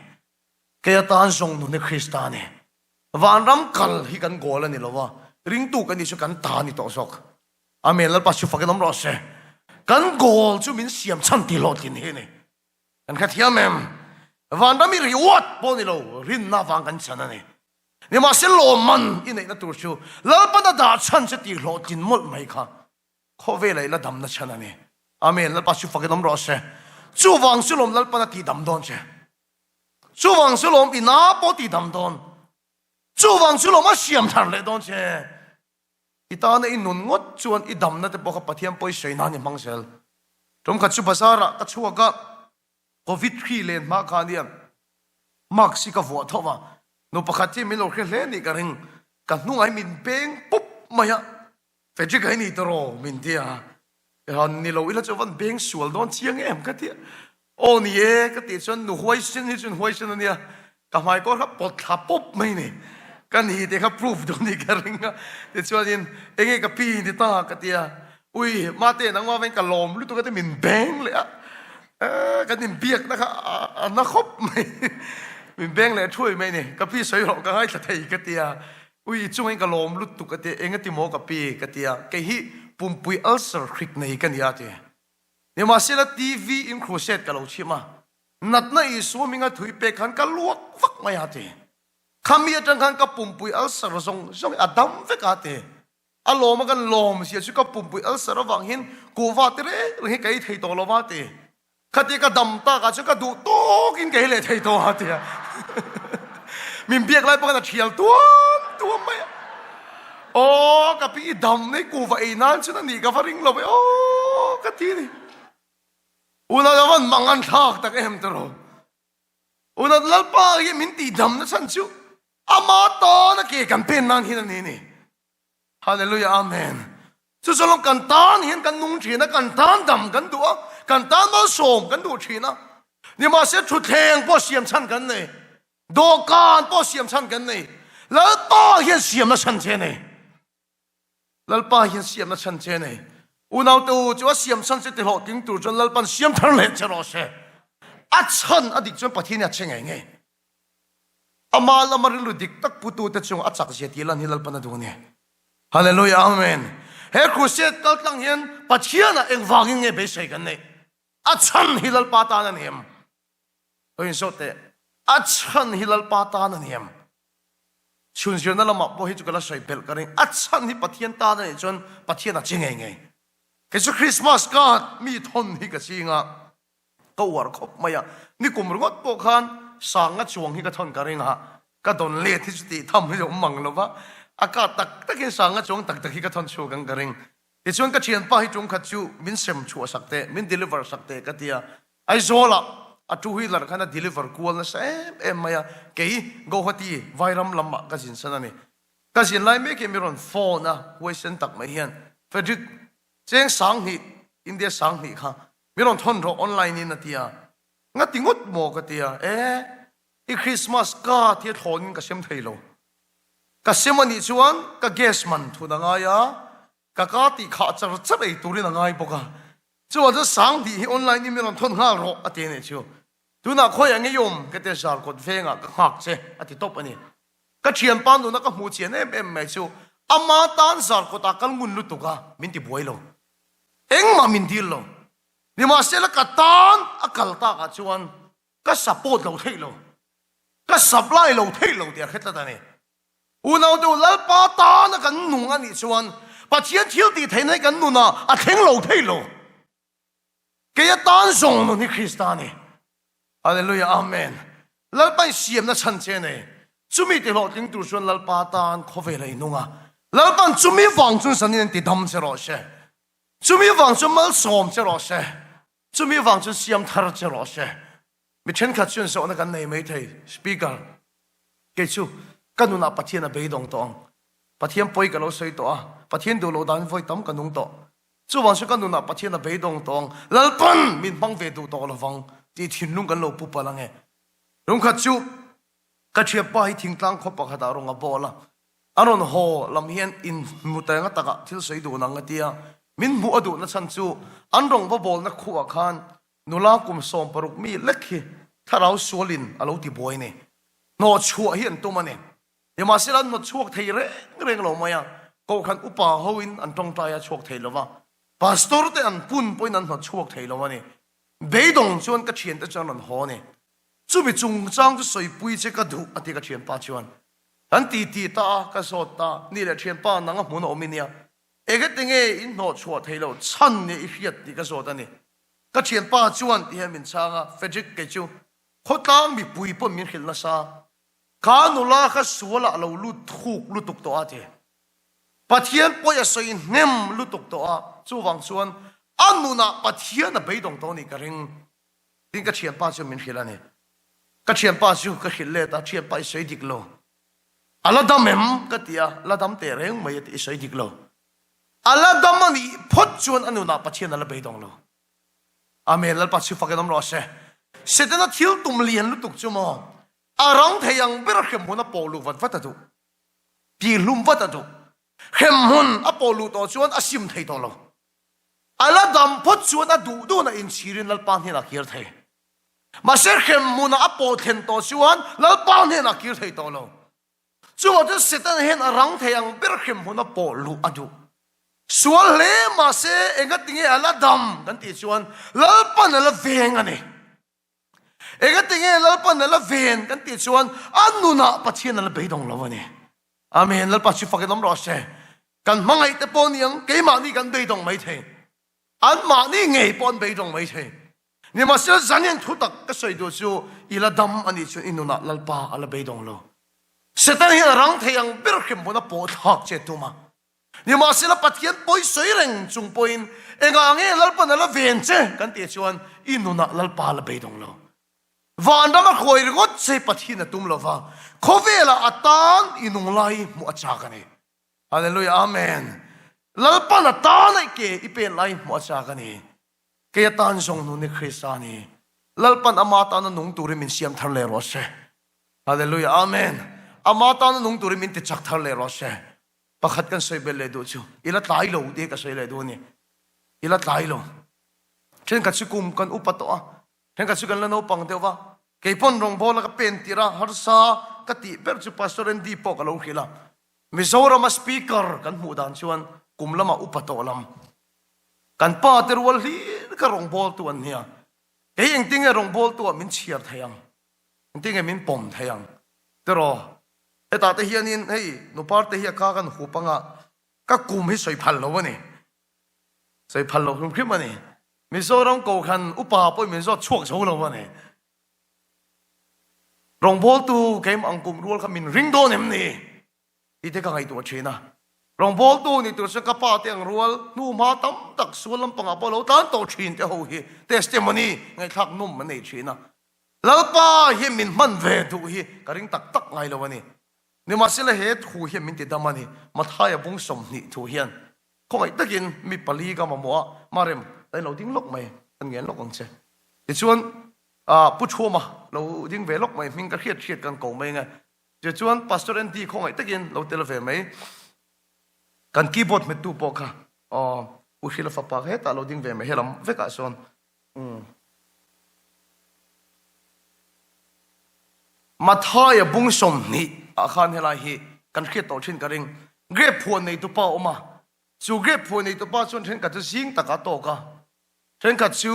ke tan song nu ni kristani van ram kal hi kan gol ni lova ring tu kan ni chu kan ta ni to sok amen lal pa chu fakedom ro se kan gol chu min siam chan ti lo tin he ne kan kha thiam em van da mi riwat po ni lo rin na wang kan chan ani ni ma se lo man in nei na tur chu lal pa da chan se ti lo tin mol mai kha kho ve lai la dam na chan ani amen lal pa chu fakedom ro se chu wang su lom lal pa na ti dam don che chu wang su lom ina po ti dam don chu wang su lom a siam thar le don che ita na inun ngot chuan idam na te po ka pathiam poi sei na ni mangsel tom kha chu basara ka chuwa ka covid 3 len ma kha niam mak si ka vo thova no pakhat ti min lo khe le ni ka ring ka hnungai min peng pup maya fe ji kai ni tro min dia han ni lo ila chu van beng sual don chiang em ka ti o ni e ka ti chon nu huai sin ni chun huai sin ania ka mai ko ka pot tha pop mai ni kan hi te kha proof do ni ka ringa te chuanin enge ka pi ni ta ka tia ui ma te nang wa ven ka lom lu tu ka te min beng le a kan nin biak na kha na khop mai min beng le thui mai ni ka pi soi ro ka hai ta thei ka tia ui chung ka lom lu tu ka te enga ti mo ka pi ka tia ke hi pumpui ulcer khrik nei kan ya te ni ma sela tv in crusade ka lo chima nat na I so minga thui pe khan ka luak vak mai ya te kami atang kan ka pumpui ulcer song adam ve ka te alom kan lom sia chu ka pumpui ulcer wang hin ku wa te re kai thei to lo wa te khati ka dam ta ka chu ka du to kin kai le thei to ha te mình biết lại bao giờ chiều tuom mày ô cái bị đầm này cụ vậy nan chứ nó nỉ cái phát ring lοβ에 ô cái tí này una là vẫn mang ăn thạc tak em tro una lalpa cái mình tì đầm nó sẵn chú ama to nó kì campaign nan hi nè nè hallelujah amen chú cho lòng cần tan hiện cần nung chỉ nó cần tan đầm cần đũa cần tan bao sồm cần đũa chỉ nó nhưng mà sẽ chụt thèn bao xiêm chăn cần này đồ can bao xiêm chăn cần này lalpa hiện xiêm nó chăn thế này lalpa hiện xiêm nó chăn thế này unau tu chúa xiêm chăn sẽ từ họ tiếng tu cho lalpan xiêm thằng lệ cho nó sẽ ắt chăn ắt địch cho bắt thiên nhật chênh nghe amal amarin lu dik tak putu ta chung ắt chak sẽ tilan hi lalpan adu ne hallelujah amen he khuset tal tlang hian pathian a eng wangin nge be sei kan nei ắt chăn hi lalpa ta nan hem oi so te ắt chăn hi lalpa ta nan hem chun sion na lama bo hi chu kala sai bel karing ắt chăn hi pathian ta nei chon pathian a cheng nghe cái số Christmas card mi thon hi ka singa ko war khop maya ni kum rongot po khan sanga chuang hi ka thon ka ringa ka don le thi ti tham hi mang lova aka tak takin sanga chuang tak tak hi ka thon chu gang ka ring ti chuan ka chian pa hi chung khat chu min sem chu sakte min deliver sakte ka tia ai zola a two wheeler khana deliver kual na sem em maya ke go hati vairam lama ka jin sanani ka jin lai me ke miron phone na question tak mai hian fedrik cheng sang hi India sang hi kha miron thon ro online in atia nga tingot mo ka tia i Christmas ka thi thon ka sem thailo ka semani chuan ka guest man thu na nga ya ka ti kha char chabai turin ngai boka chuan sang hi online ni miron thon nga ro ate ne chu tuna khoi ang yom ka te sar kot venga ka hak che ati top ani ka thian pan nu na ka mu chen em mai chu ama tan sar ko ta kal ngun lu tu ka min ti boilo eng ma min dil lo ni ma se la ka tan akal ta ka chuan ka support lo thei lo ka supply lo thei lo dia khetla ta ne unau tu lal pa ta na kan nung ani chuan pathian thil ti thei nai kan nu na a theng lo thei lo ke ya tan zong no ni Christani hallelujah amen lal pa siam na chan che ne chumi te lo ting tu chuan lal pa tan khove lai nunga lal pan chumi wang chun sanin ti dam che ro she chumi wang chun mal som che ro she chumi wang chun siam thar che ro she mi chen khat chun so na kan nei mai thei speaker ke chu kanuna pathian a beidong tong pathian poi ka lo sei to a pathian do lo dan voi tam kanung to chu wang chu kanuna pathian a beidong tong lalpan min bang ve du to lo wang ti thin lung kan lo pu palang e rung khat chu ka thia pa hi thing tlang khop pa khata rong a bola aron ho lam hian in mutai nga taka thil sei du na nga tia min mu adu na chan chu an rong ba bol na khuwa khan nula kum som paruk mi lekhi tharau sualin alo ti boy ne no chua hian tu mane yama silan no chuak thei reng lo maya ko khan upa hoin an tong ta ya chuak thei lova pastor te an pun poin an no chuak thei lova ne beidong chuan ka thien ta chan an ho ne chu bi chung chang chu soi pui che ka du ati ka thien pa chuan an ti ta ka so ta ni le thien pa nang mu no minia ege tinge in no chua thei lo chan ne i hiat ti ka so ta ni ka thien pa chuan ti min changa fedrik ke chu khotang mi pui po min khil na sa kanula kha suala lo lu thuk lu tuk to ate pathian poya soin nem lu tuk to a chu wang chuan anuna pathian a beidong to ni ka ring tin ka thien pa chu min khilani ka thien pa chu ka khil le ta thien pa sei dik lo ala damem ka tia la dam te reng mai ti sei dik lo ala damani phot chuan anuna pathian ala beidong lo amen lal pa chu fakadam ro se setena thil tum lian lu tuk chu mo arang theyang ber khem hun apolu wat wat atu pi lum wat atu khem hun apolu to chuan asim thei to lo ala dam phot chuan adu du na in chirin lal pan hena kir thei ma ser khem mun apo then to chuan lal pan hena kir thei to lo chuwa de setan hen arang theyang ber khem hun apolu adu sual le ma se enga tinge ala dam kan ti chuan lal pan ala veng ani ega tinge lalpan la ven kan ti chuan anuna pathian la beidong lawani amen lalpa chi fakadam ro se kan mangai te poniang ke ma ni kan beidong mai the an ma ni ngei pon beidong mai the ni ma se zanen thu tak ka soi do chu ila dam ani chu inuna lalpa ala beidong lo Satan hi rang thayang berkhim bona po thak che tuma ni ma sila pathian poi soireng chung poin enga nge lalpa na la ven che kan ti chuan inuna lalpa la beidong lo van dama khoi ringot se pathina tum lo va khovela atan inung lai mu acha kani hallelujah amen lalpa na ta na ke ipe lai mu acha kani ke tan song nu ni kristani lalpan amata na nung turi min siam thar le ro se hallelujah amen amata na nung turi min ti chak thar le ro se pakhat kan soi bel le do chu ila tai lo de ka soi le do ni ila tai lo chen ka chu kum kan upato a chen ka chu kan la no pang de wa ke pon rong bola ka pen tira har sa ka ti ber chu pastor en di po ka lo khila misora ma speaker kan mu dan chuan kum lama upato lam kan pa ter wal hi ka rong bol tu an nia ke eng ting e rong bol tu min chiar thayang ting e min pom thayang tero eta te hianin hei no parte hi ka kan hu panga ka kum hi soi phal lo wani soi phal lo khum khim ani mizoram ko khan upa poi min zo chuak zo lo wani rong bol tu kem ang kum rual kha min ring don em ni ite ka ngai tu china rong bol tu ni tu se ka pa te ang rual nu ma tam tak sulam panga polo tan to chin te ho hi testimony ngai thak num mani china lalpa hi min man ve tu hi karing tak tak ngai lo wani ni masila het hu hi min ti damani mathaya bung som ni thu hian ko ngai takin mi pali ka ma mo marem dai lo ding lok mai an ngen lok ang che ti chuan pu chuma lo ding ve lok mai ming ka khiat khiat kan ko mai nga ti chuan pastor en di ko ngai takin lo tel ve mai kan keyboard me tu po kha u hila fa pa he ta lo ding ve mai helam ve ka son mathaya bung som ni akhan helai hi kan khiat to thin karing grep phone nei tu pa oma chu grep phone nei tu pa chon thin ka chu sing taka to ka thin ka chu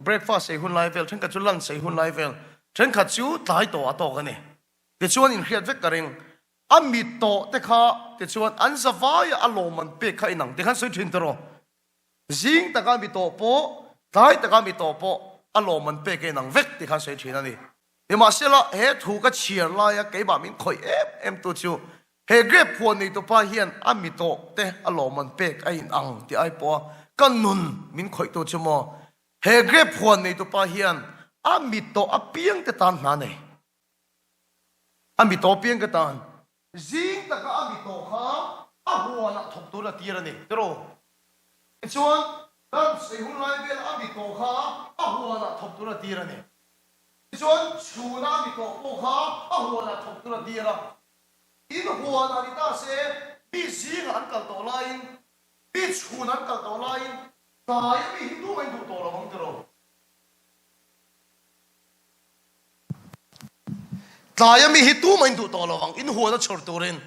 breakfast ei hun lai vel thin ka chu lunch ei hun lai vel thin ka chu tai to ato ka ne ti chuan in khiat vek karing ami to te kha ti chuan an zawai aloman pe kha inang ti khan soi thin tero sing taka mi to po tai taka mi to po aloman pe ke nang vek ti khan soi thin ani ni ma sela he thu ka chiar la ya ke ba min khoi em tu chu he grep phone ni to pa hian ami to te aloman pek ai ang ti ai po kan nun min khoi to chu mo he grep phone ni to pa hian ami to apiang te tan na nei ami to piang ka tan jing ta ka ami to kha a huwa na thok tu la tira ni tero chuan dan sei hun lai vel ami to kha a huwa na thok tu la tira ni chuan chuna mi to po kha a huwa na thok tu la tira in huwa na ni ta se bi jing an kal to lain bi chuna an kal to lain ta ya mi hindu mai du to lo bang tero ta ya mi hitu mai du to lo bang in huwa na chor to ren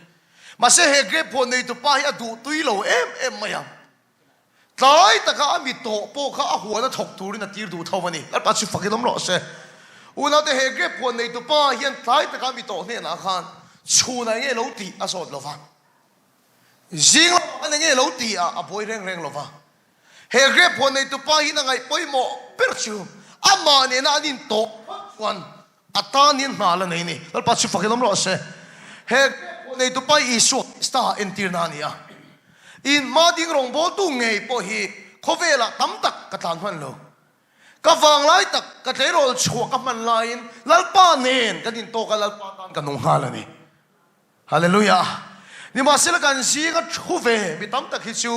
ma se he grep phone nei to pa ya du tui lo em maya tai ta ka mi to po kha a huwa na thok tu rin na tir du thawani ar pa chu fakilom lo se una te he grep phone nei to pa hian tai ta ka mi to ne na khan chuna nge lo ti a sot lo va jing an nge lo ti a boy reng reng lo va he grep phone nei to pa hi na ngai poi mo per chu ama ne na din to wan atanin mala nei ni ar pa chu fakilom lo se he nei to pa isu sta entir na nia in ma ding rong bol tu ngei po hi khovela tam tak ka tan han lo ka wang lai tak ka tlerol chua ka man lain lalpa nen ka din to ka lalpa tan ka nong halani hallelujah ni ma sila kan si ka chuve mi tam tak hi chu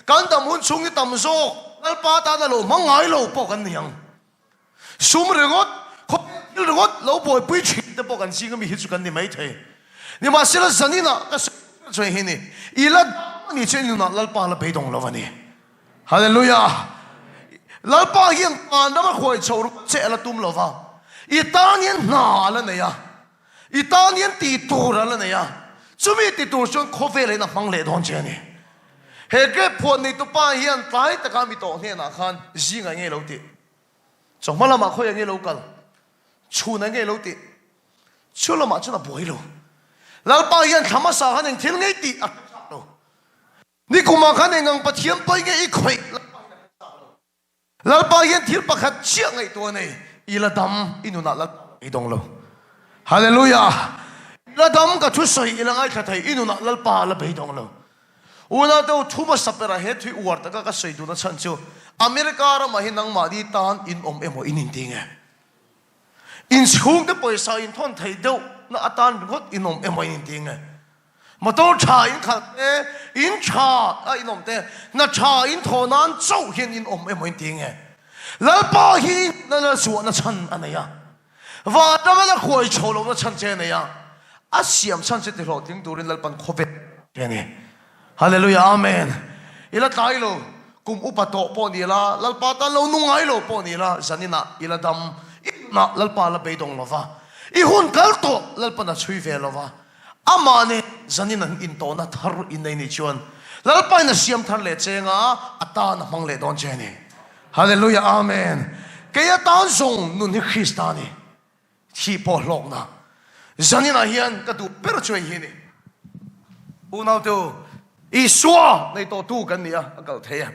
kan dam hun chung ni tam zo lalpa ta na lo mangai lo po kan niang sum rengot khopil rengot lo boy pui chi te po kan si ka mi hi chu kan ni mai the ni ma sila zanina ka choi hi ni ila ni chen yu na lalpa la beidong lo wani hallelujah lalpa hian an dama khoi chor che ala tum lo wa itanian na la ne ya itanian ti tur la ne ya chumi ti tur chon khove na mang le don che ni he ke phone ni to pa hian tai ta ka mi to ne na khan jinga nge lo ti chomala ma khoi nge lo kal chuna nge lo ti chulo ma chuna boi lo lalpa hian thama sa han thil nge ti ni kuma khan ngang pathiam pai nge I khoi lalpa hian thil pakhat chia ngai to nei ila dam inuna la idong lo hallelujah la dam ka thu soi ilangai tha thai inuna lalpa la beidong lo una to thuma sapera he thui uar ta ka soi du na chan chu America ra mahinang ma di tan in emo in tinge in chung te poisa in thon thai do na atan got in emo in tinge motor cha in khat in cha a in te na cha in thonan chau hian in emo in tinge lalpa hi na su na chan anaya wa ta ma la khoi cholo na chan che na ya asiam chan che te ro ting turin lalpan khope yani hallelujah amen ila tailo kum upato po nila lalpa ta lo nungai lo po nila zanina ila dam na lalpa la beidong lova I hun kalto lalpa na chui ve lova amane zanina in to na thar in nei ni chuan lalpa na siam thar le chenga ata na mang le don cheni hallelujah amen kaya tan song nun hi Christani chi po lok na zanina hian ka tu per chui hi ni unaw tu iswa nei to tu kan nia akal theya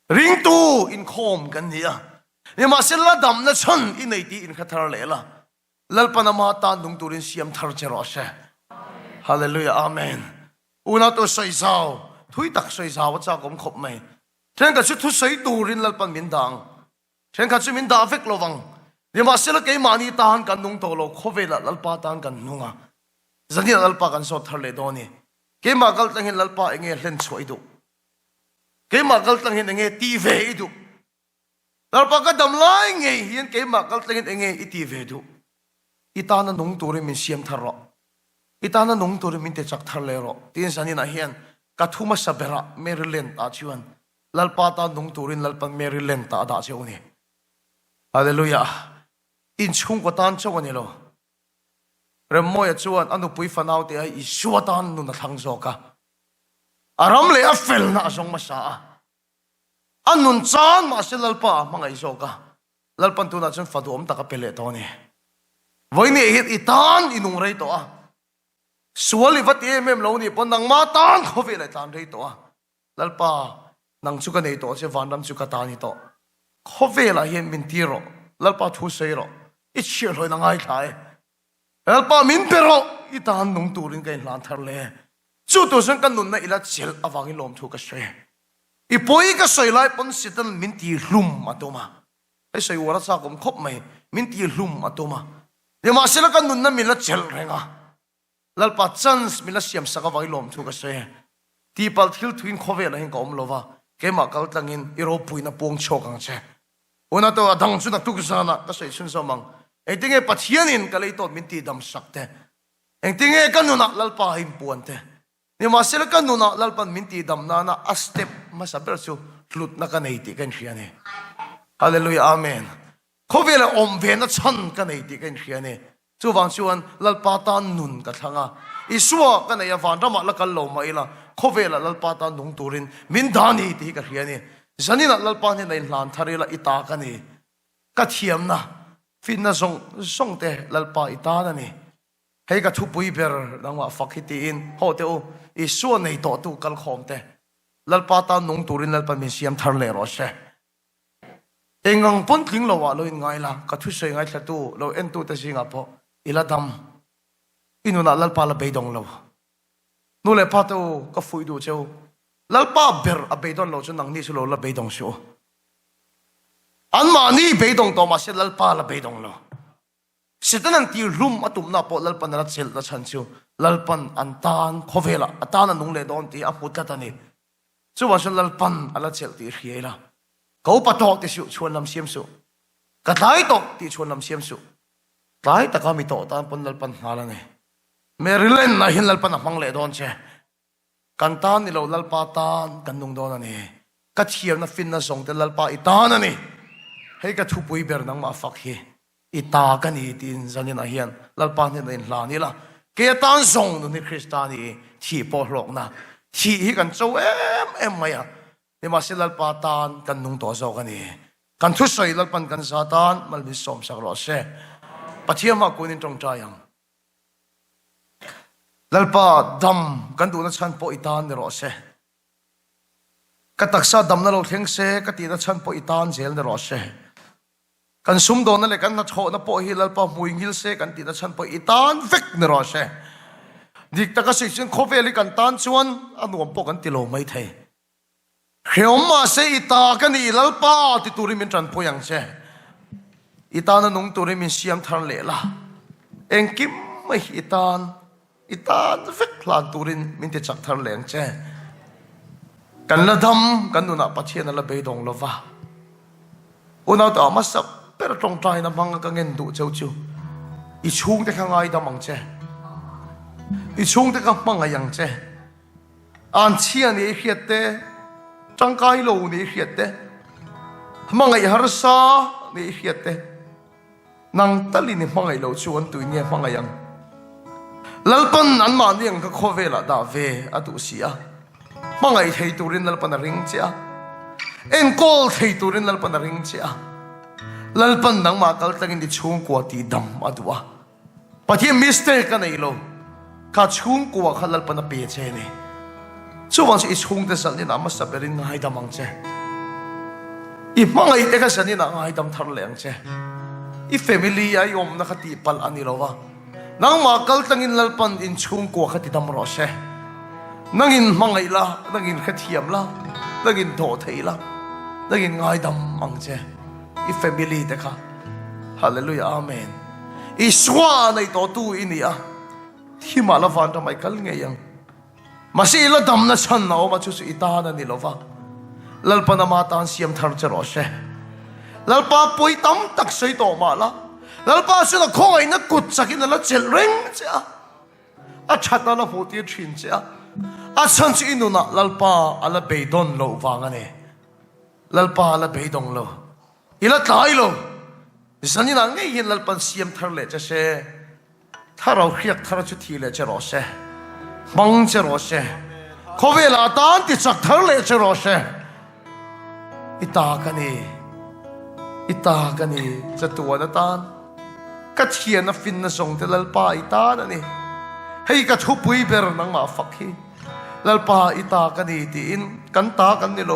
ring tu in khom kan nia ni ma sel dam na chon in nei ti in khathar le la lalpana ma ta dung turin siam thar chero se hallelujah amen unaw tu sai sao thui tak sai sao cha kom khop mai then ka chu thu sai turin lalpan min dang then ka chu min da vek lovang ni ma sel ke mani tan kan nung to lo khovela lalpa tan kan nunga zani lalpa kan so thar le doni ke ma gal tang hin lalpa enge hlen choi du ke ma gal tang hin enge ti ve du lalpa ka dam lai nge hian ke ma gal tang hin enge I ti ve du itana nung tur min siam thar ro itana nung tur min te chak thar le ro tin sani na hian ka thuma sabera Maryland ta chuan lalpa ta nung turin lalpan Maryland ta da cheu ni hallelujah in chung ko tan chau ni lo remoya chuan anu pui fanau te ai suatan nu na thang zoka aram le afel na asong masa anun chan ma selalpa mangai zoka lalpan tu na chun fadum ta ka pele to ni voini hit itan inung rei to a suali vati mem lo ni pon nang ma tan khovi le tan rei to a lalpa nang chu ka nei to se vandam chu ka ta ni to khovi la hian min tiro lalpa thu sei ro ich shir hoi nang ai thai lalpa min pero itan nung turin kai lan thar le chu to san kan nun na ila chel awang lom thu ka she I poi ka soi lai pon sitan min ti hlum atoma ai soi wara sa kom khop mai min ti hlum atoma ye ma sela kan nun na min la chel renga lalpa chance min la siam saka wang lom thu ka she ti pal thil thuin khove la hin kom lova ke ma kal tlangin iro puina pong chokang che ona to adang chu na tu ka na ka soi sun so mang eng tinge pathianin ka leitot min ti dam sakte eng tinge kanuna lalpa hin puante ni ma sel kanuna lalpan min ti dam na na a step masaber chu tlut na ka nei ti kan hriani hallelujah amen khovela om ve na chan ka nei ti kan hriani chu wang chuan lalpa tan nun ka thanga iswa ka nei awan rama la kal lo mai la khovela lalpa tan nung turin min dhani ti ka hriani zanina lalpa ni nei hlan tharila ita ka ni ka thiam na fin na song te lalpa itana ni hei ka thu pui ber nangwa fakhiti in ho te o I suan nei to tu kal khom te lalpa ta nung turin lalpa min siam thar le ro se engang pon tling lo wa lo in ngai la ka thu sei ngai thatu lo en tu ta singa po ila dam inuna lalpa la beidong lo nu le pa to ka fui du cheu lalpa ber a beidon lo chu nang ni su lo la beidong su an ma ni beidong to ma se lalpa la beidong lo sitanan ti room atum na po lalpan na sel na chanchu lalpan antan khovela atana nung le don ti aput ta ni chu wa sel lalpan ala chel ti hiela ko patok ti su chuan lam siam su ka thai to ti chuan lam siam su tai ta ka mi to ta pon lalpan hala ne Maryland na hin lalpan mang le don che kantan ni lo lalpa tan kan nung don ani ka thiam na fin na song te lalpa itan ani hei ka thu pui ber nang ma fak hi ita ka ni tin zanin a hian lalpa ni in hla ni la ke tan song nu ni Christiani thi po hlok na thi hi kan chau em maya ni ma se lalpa tan kan nung to zo ka ni kan thu soi lalpan kan satan mal bi som sak ro se pathiam ma kunin tong ta yang lalpa dam kan du na chan po itan ni ro se ka taksa dam na lo thleng se ka ti na chan po itan zel ni ro se kan sum do na le kan na tho na po hi lalpa muingil se kan ti na chan po itan vek ni ro se ดิกตะก็สิฉันโคเวลิกันตันชวนอันวมปกันติโลไม่เทเขียวมาเสอีตากันนี่ลัลป้าติตุริมินจันพยังเชอีตานันงตุริมินเสียมทานเลละเองกิมไม่อีตานเฟกลานตุรินมินติจักทานเลงเชกันละดำกันนุนับปัจเจนละเบดงละวะอุณาตามาสับเปรตรงใจนะมังกังเงินดูเจ้าจูอีชุ่งแต่ข้างไงดำมังเจอีชุ่งแต่ข้างมังยังเจอันเชียนี่เขียดเตจังไกโลนี่เขียดเตมังไงฮาร์ซานี่เขียดเตนังตะลินี่มังไงโลชวนตุยเนี่ยมังไงยังลัลปันอันมาเนี่ยก็โคเวละดาเวอตุเสียมังไงเทตุรินลัลปันริงเจ้าเอ็นโกลเทตุรินลัลปันริงเจ้าลัลปันนังมากัลตังอินดิชุ่งกว่าตีดำมาดูวะปะที่มิสเตอร์กันไอ้โลข้าชุ่งกว่าข้าลัลปันเปียเจนี่ช่วงที่ชุ่งเดสันนี่นามาสับเปรินง่ายดำมังเจอีมังไงเด็กสันนี่นาง่ายดำทาร์เลงเจอีแฟมิลี่ไอ้อมนักตีปัลอันนี้โลวะนังมากัลตังอินลัลปันอินชุ่งกว่าข้าตีดำรอเชนังอินมังไงละนังอินข้าเทียมละนังอินโถเทละนังอินง่ายดำมังเจอีแฟมิลี่เด็กค่ะฮาเลลูยาอาเมนอีสวาในตัวตู้อินี่อะที่มาละวันทำไมกันไงยังมาสิละดำนะฉันเอามาช่วยอีตานันนี่ละวะลัลปนามาตานเสียมทาร์จรอเชลัลปาปุยตั้มตักใส่ตัวมาละลัลปาสุดข้อยนักกุดสักินละเจริญเจ้าอาชัดละพูดที่ชินเจ้าอาฉันสิอินุนะลัลปาอัลเบย์ดอนโลวางเน่ลัลปาอัลเบย์ดอนโลอีละตายโลสันนิษฐานไงเห็นลัลปันเสียมทาร์เลจะเชถ้าเราเรียกถ้าเราชุดทีเลจะรอเชบังจะรอเชเขาเวลาตานติดสักทาร์เลจะรอเชอิตากันนี่จะตัวนะตานกัดเขียนฟินนะส่งแต่ลัลปาอิตานะนี่ให้กัดทุบปุยเบรนังมาฟักฮีลัลปาอิตากันนี่ตีอินกันตากันนี่โล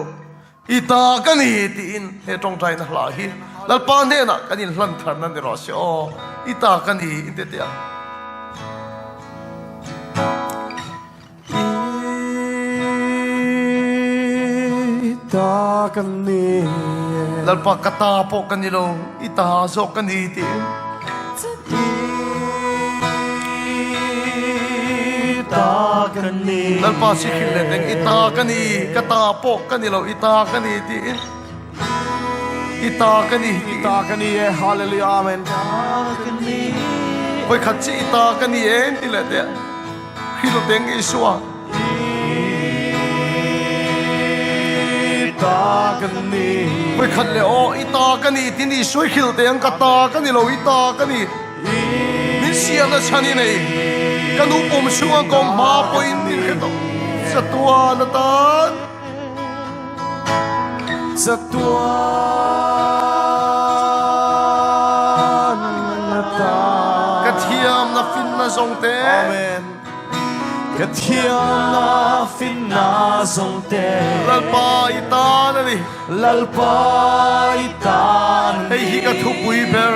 อีตากันนี่ตีอินเฮตรงใจนะลาฮีลัลปาเนี่ยนะกันนี่ลันทานันนี่รอเชออีตากันนี่อินเดียอีตากันนี่ลัลปากตาปกกันนี่โลอีตาโซกันนี่ตีอินตากันนี่ลัลปาสิขินเลงอีตากันนี่กตาปกกันนี่โลอีตากันนี่ตีอินอีตากันนี่ฮาเลลูยาอาเมนไปขัดจีอีตากันนี่เองที่ละเดียฮิโลเดงอิสวาตากันนี่ไปขัดเลยโออีตากันนี่ที่นี่ช่วยฮิโลเดงกตากันนี่โลอีตากันนี่มิเซียนะฉันนี่ไงกันอุปมช่วงก็มาปอยนี่เหรอสัตว์นะตานสัตว์นะตากระเทียมนะฟินนะทรงเตอาเมนกระเทียมนะฟินนะทรงเตลัลปาอิตานะนี่ลัลปาอิตาเฮ้ยฮิกะทุบุยเบร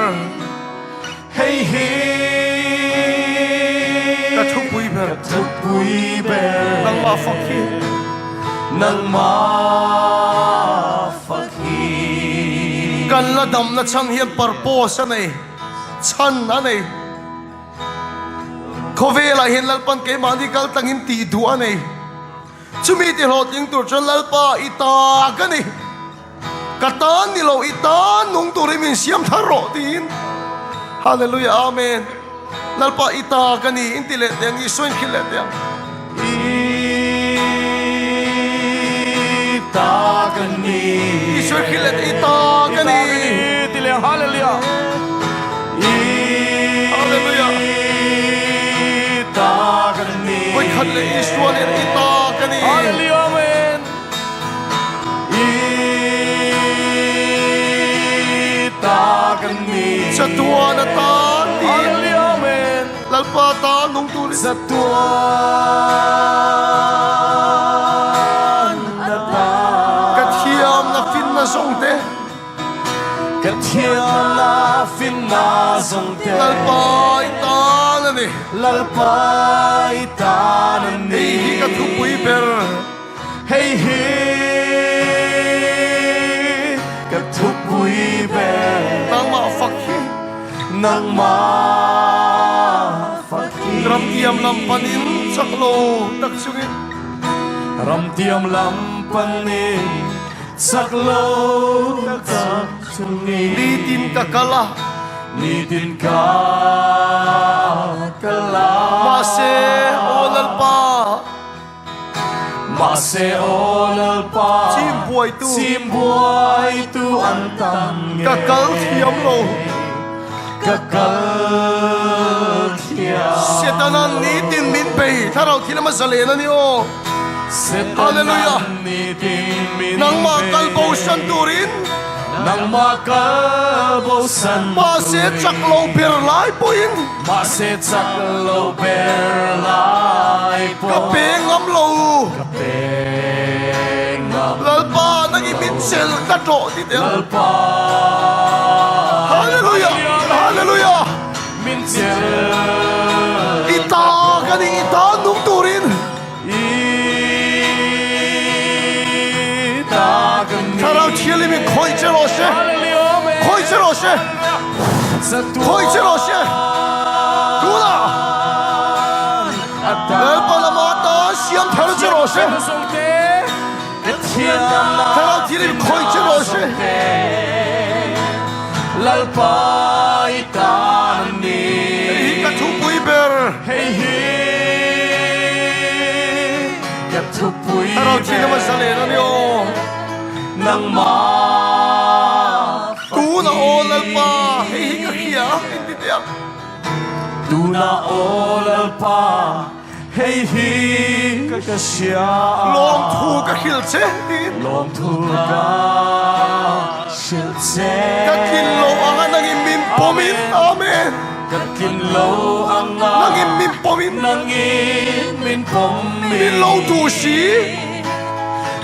เฮ้ยกะทุบุยเบรทุบุยเบรนังมาฟักฮีนังมาฟักฮีกันละดำนะช่างเฮียนปรโปสนี่ฉันนะนี่เขาเวลาเห็นลัลปันเกมาดิกัลตั้งหินตีดัวนี่ชุมีที่หดยิงตัวจนลัลปาอิตากันนี่กตานนี่เราอิตานุ่งตัวริมินเสียมทารอดีนฮาเลลูยาอาเมนลัลปาอิตากันนี่อินติเลตยังอิสุนคิเลตยังอีตากันนี่อิสุนคิเลตอิตากันนี่ติเลฮาเลลูยาฮาเลลูยาตากันนี่ไปขัดเลยอิสุนอิตากันนี่ฮาเลลูยาเมนตากันนี่สัตว์นะตาฮาเลลูยาเมนลัลปาตานุ่งตัวริสัตว์นะตาก ระเทียมนะฟินนะทรงเตกระเท thiên na fin na song te lalpai tan ani lalpai tan ei ni hi ka thu pui ber hey hi ka thu pui be nang ma fak hi nang ma fakhi ram tiam lam panin chaklo tak chungin ram tiam lam panin saklo tak chungi di tin ka kala ni din ka kala ma se olal pa ma se olal pa chim buai tu chim buai tu an tam ka kal thiam lo ka kal thiam setanan ni tin min pe tharau thila ma zale na ni o Hallelujah. ni din min nang ma kal bo san turin nang ma kal bo san ma se chaklo ber lai poin ma se chak lo ber lai po ka pe ngam lo pe ngam lal pa nagi min sel ka to ti te pa Hallelujah Hallelujah min chel ita ka ni ita nung turin tharau thili mi khoi che lo she khoi che lo she khoi che lo she tu la lal pa la ma ta siam thar che lo she tharau thili mi khoi che lo she lal pai tan ni hi ka thu pui ber hey hi ka thu pui tharau thili ma zale na ni o nang ma tu na o lal pa hi ka khia ti te tu na olal pa hey hi ka sia long thu ka khil che tin long thu ka shil che ka kin lo anga nangin min pomin amen ka kin lo anga nangin min pomin nangin min pom min lo tu si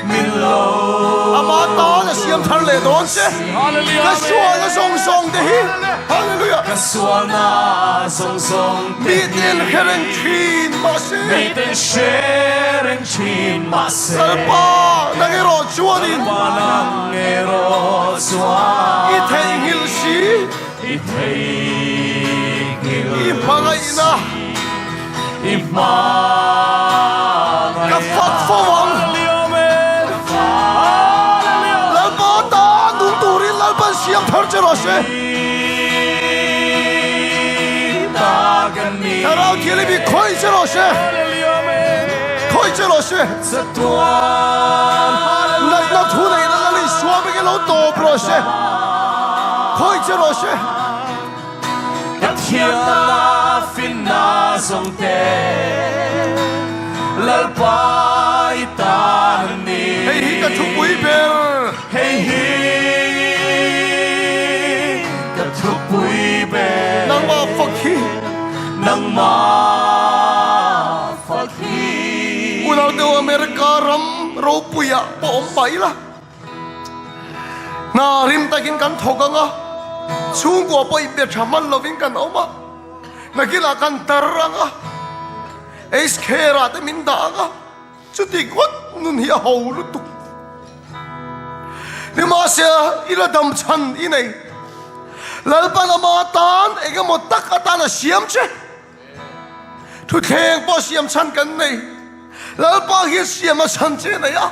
min lo ama ta na siam thar le don se ka shua na song song te hi hallelujah ka sual na song song mi tin keren chin ma se mi ten sharing chin ma se sal pa nangi ro chuanin pa nang ero swa i thei hil si i thei ngil i pangai na i ma ka fat fo wang lal pa ta nung turin lal pa siam thar che ro se tharau thili mi khoi che ro se khoi che ro se na thu nei na li shua me ke lo to pro se khoi che ro se Thiên la fin na song te lal pai tan ni hey hi ka thu pui ber hey hi ka thu pui be nang ma fak hi nang ma fakhi ulau de America ram ro puya po om pai la na rim takin kan thoganga chung ko poi be thaman loving kan oma nakila kan taranga eis khera te min daga chuti got nun hi ho lu tu ni ma se ila dam chan i nei lalpan ama tan ega mo tak atana siam che thu theng po siam chan kan nei lalpa hi siam a chan che nei a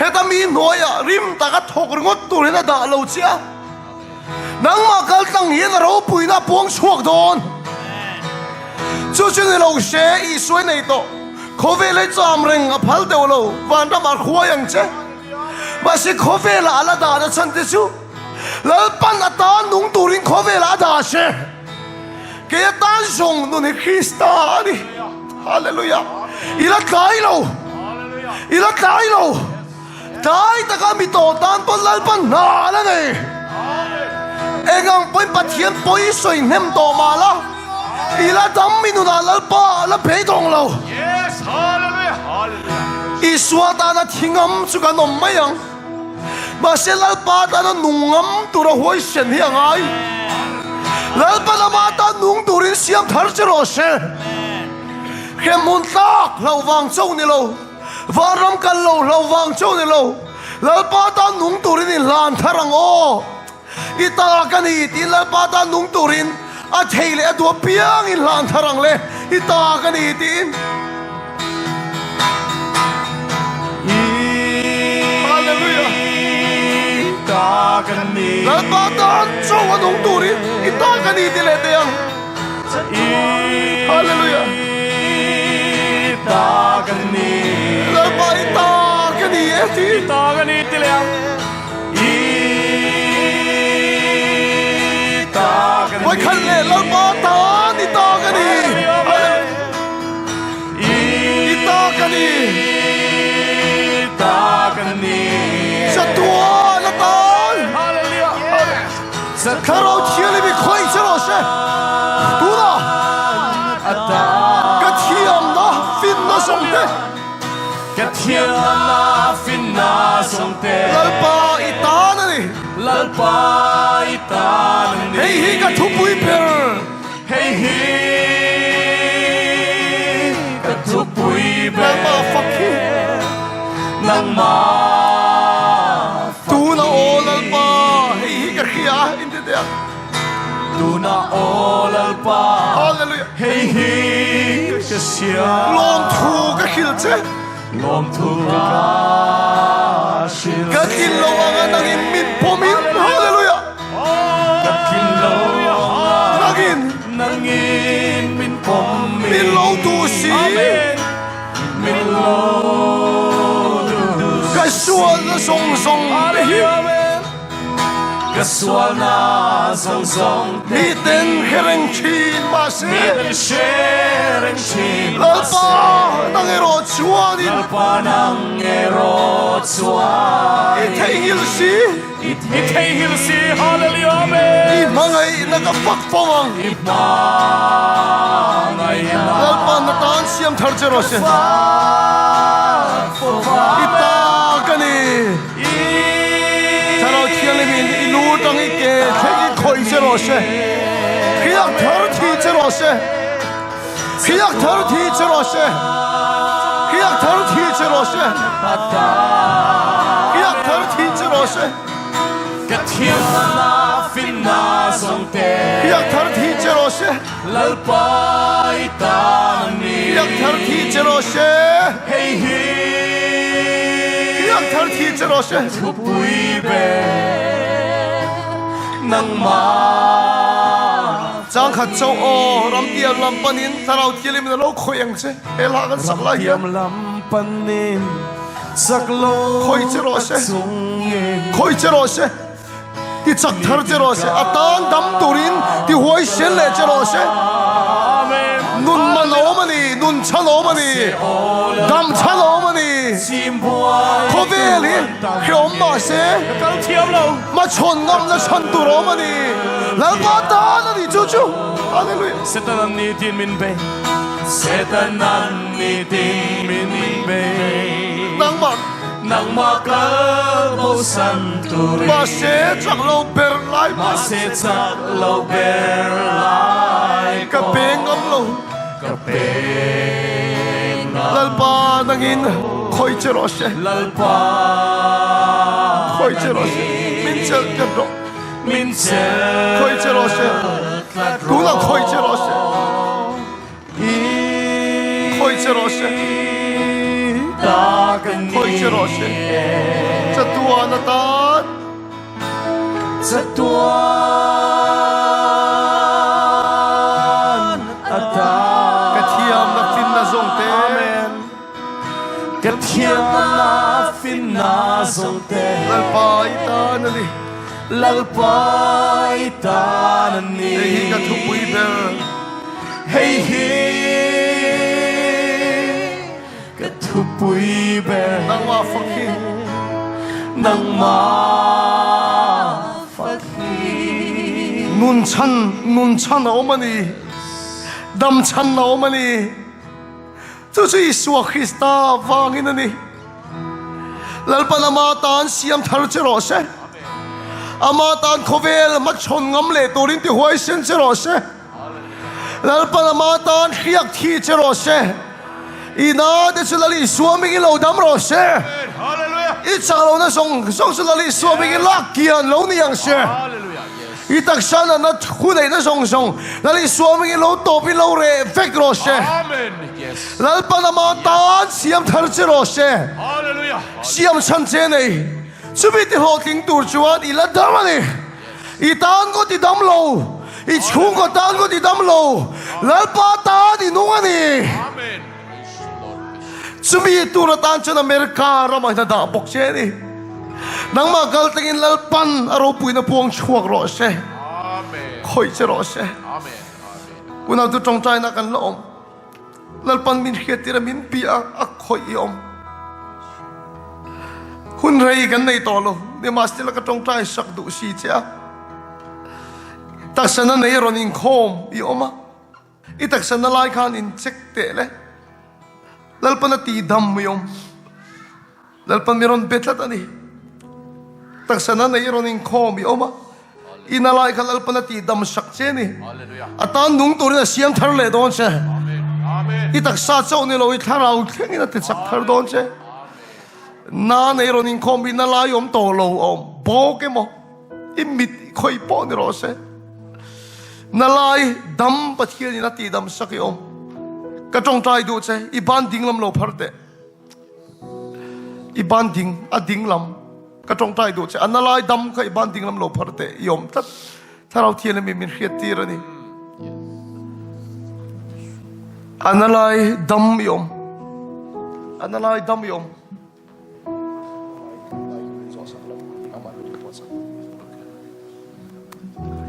heta mi noya rim taka thok ringot turina da lo chia nang ma kal tang hi na ro puina puang chuak don chu chu ni lo she i suai nei to khove le cham reng a phal de lo van da mar khuwa yang che ba si khove la ala da na chan te chu lalpan ata nung turin khove la da she ke tan song no ni Krista ni hallelujah ila kai lo ila kai lo tai ta ka mi to tan pon lalpan na la nei engang poi pathian poi soi nem to ma la ila dam minu na lalpa la pe dong lo yes hallelujah hallelujah iswa ta na thingam chu ka nom mayang มาเสียลปาตานุ่งงำตัวหัวเสียนเฮียงไงลปามาตานุ่งตัวรินเสียมทาร์จโรเช่เขมุนตากเราวางเจ้านี่เราวารำกันเราวางเจ้านี่เราลปาตานุ่งตัวรินลานทารังโออีตากันอีตีลปาตานุ่งตัวรินอาเทเลตัวเปียงอินลานทารังเลอีตากันอีตีนแล้วบ้านเจ้าวันองตูริอิตากันอีติเลเตียงฮาเลลูยาตากันนีแล้วบ้านอิตากันอีเอติตากันนีติเลียงตากันนีไว้คันเลแล้วบ้านตาอิตากันอีอิตากันอีตากันนีสัตว์ละตาคาราเทียลิบิคอยเจอเช่ดูนะกระเทียมนะฟินนะสงเตกระเทียมนะฟินนะสงเตลลปาอิตานะนี่ลลปาอิตานะนี่เฮ้ยฮิกะทุบปุยเปอร์เฮ้ยฮิกะทุบปุยเปอร์ลลปาฟักฮีนังมาดูนะโอลลปาเฮ้ยฮิกะขี้อาอินเดียดูนะโอลลปาฮาเลลูยาเฮ้ยฮิกะเสียลมทูกะขิลเจลมทูกะชิลกะขิลโลวะนังอินมินพอมินฮาเลลูยากะขิลโลนังอินมินพอมินมินโลตูซีมินโลกะสวนละทรงทรงเฮ้ยกสวนาทรงทรงมีเต็นเฮรังชีนมาเสมีเต็นเชรังชีนลลปานังเอโรชวานิลลปานังเอโรชวาอิเทฮิลซีอิเทฮิลซีฮาเลลูยาเมอิมังไงนักฟักฟองอิมังไงลลปานาตานเสียมทาร์เจโรเชอิตากันนีถ้าเราเทียนเลยมินอิลูตังอีเกะแค่กินคอยเจโรเชขี้ยักทาร์ทีเจโรเชขี้ยักทาร์ทีเจโรเชขี้ยักทาร์ทีเจโรเชขี้ยักทาร์ทีเจโรเชกะเทียมนาฟินนาสงเตขี้ยักทาร์ทีเจโรเชลลปาอิตานีขี้ยักทาร์ทีเจโรเชเฮ้ยฮิทาร์ทีเจโรเชทุบปุยเบนังมาจังขัดเจ้าโอรำเตียมลำปนินถ้าเราเทียมเราคอยยังเชเอลากันสักลายเทียมลำปนินสักโลคอยเจโรเชคอยเจโรเชที่จักทาร์เจโรเชอัตตันดำตุรินที่หัวเชลเลเจโรเชนุนมันโอมันนี่นุนชันโอมันนี่ดำชันโอมันนี่โคเวลีเขียวมาเสมาชนงำและชันตุโรมันนี่แล้วก็ตาหนี่จู่จู่ฮาเลลูยาเซตันนี่ดินมินเบเซตันนี่ดินมินเบนางมากะโมสันตุริมาเสจากโลเบอร์ไลมาเสจากโลเบอร์ไลกะเปงกำโลกะเปงลลปานังอินคอยเจโรเชลลปาคอยเจโรเชมินเจลกันโรมินเจคอยเจโรเชดูนะคอยเจโรเชคอยเจโรเชคอยเจโรเชจะตัวนาตานจะตัวกระเทียมนับฟินนาซงเตกระเทียมนาฟินนาซงเตลลปาอิตานันนี่ลลปาอิตานันนี่เฮ้ยกระทุบปุยเบอร์เฮ้ยกระทุบปุยเบอร์นังว่าฟักฮีนังมาฟักฮีนุนชันโอมันนี่ดำชันโอมันนี่จู่ๆอิสวาคริสต์วางอินนี่ lalpan amatan siam thar chero se amatan khovel machon ngam le torin ti huai sen chero se lalpan amatan khiak thi chero se ina de sulali suami gi lo dam ro se Hallelujah. I chalo na song sulali suami gi lak kian lo ni yang se Hallelujah. Yes. I tak sana na khunai na song lali suami gi lo to pi lo re fek ro se Amen. Yes. lalpan amatan siam thar chero se Hallelujah. siam chan che nei chumi ti ho ting tur chuan I la dam ani I tan ko ti dam lo I chung ko tan ko ti dam lo lalpa ta di nu ani Amen. chumi tu na tan chen America ramai na da bok che ni nang ma gal tengin lalpan aro pui na puang chuak ro se Amen. khoi che ro se Amen. kuna tu trong trai na kan lo om lalpan min khiat tira min pia a khoi I om hun rei kan nei to lo ni mas tila ka trong trai sak du si cha tak sana nei ron in khom I oma I tak sana lai khan in chek te le lalpan ati dam yom lalpan miron betlat ani tak sana nei ron in khom I oma inalai khan lalpan ati dam sak che ni Hallelujah. atan nung tur na siam thar le don che Amen. Amen. I tak sa chau ni lo I tharau theng ina te chak thar don che na nei ron in khom inalai om to lo om bo ke mo I mit khoi po ni ro se nalai dam pathian ina ti dam sak I om ka trong trai du che I ban ding lam lo pharte I ban ding a ding lam ka trong trai du che analai dam ka I ban ding lam lo pharte yom tat tharau thian mi min khiat ti rani analai dam yom analai dam yom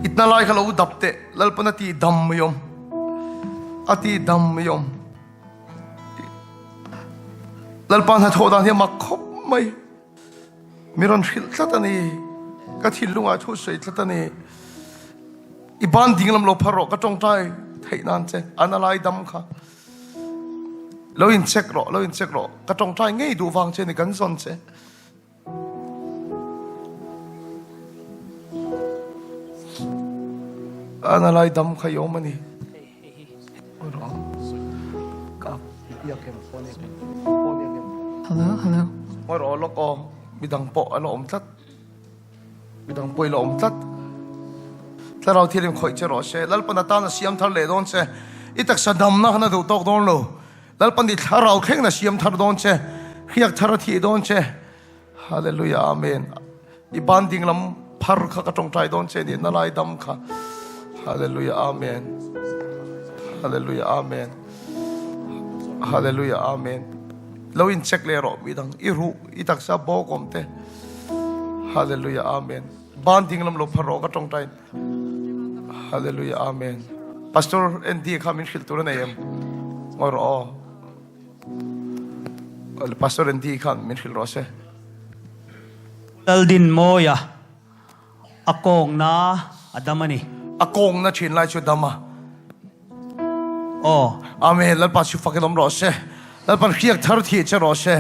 itna lai ka lo dapte lalpanati dam yom ati dam yom lalpan hat hodan he makhop mai miron khil tlatani ka thilunga thu sei tlatani iban dinglam lo pharo ka tong tai thainan che analai dam kha lo in check ro ka tong tai ngei du wang che ni kan son che analai dam kha yomani Hello. Moi ro lo ko bidang po alo om tat bidang poi lo om tat tlarau thilim khoi che ro se lalpan ata na siam thar le don che itak sadam na hana do tok don lo lalpan di tharau kheng na siam thar don che khiak thar thi don che hallelujah amen I banding lam phar kha ka tong tai don che ni na lai dam kha hallelujah amen hallelujah amen hallelujah amen lo in check le ro bidang iru itak sa bo komte hallelujah amen banding lam lo pharo ka tong tai hallelujah amen pastor nd khamin khil tur na em or pastor nd khan min khil ro se Aldin moya. Akong na adamani. akong na chin lai chu dama Oh. amen lal pa chu fakadam ro se lal pan khiak thar thi che ro se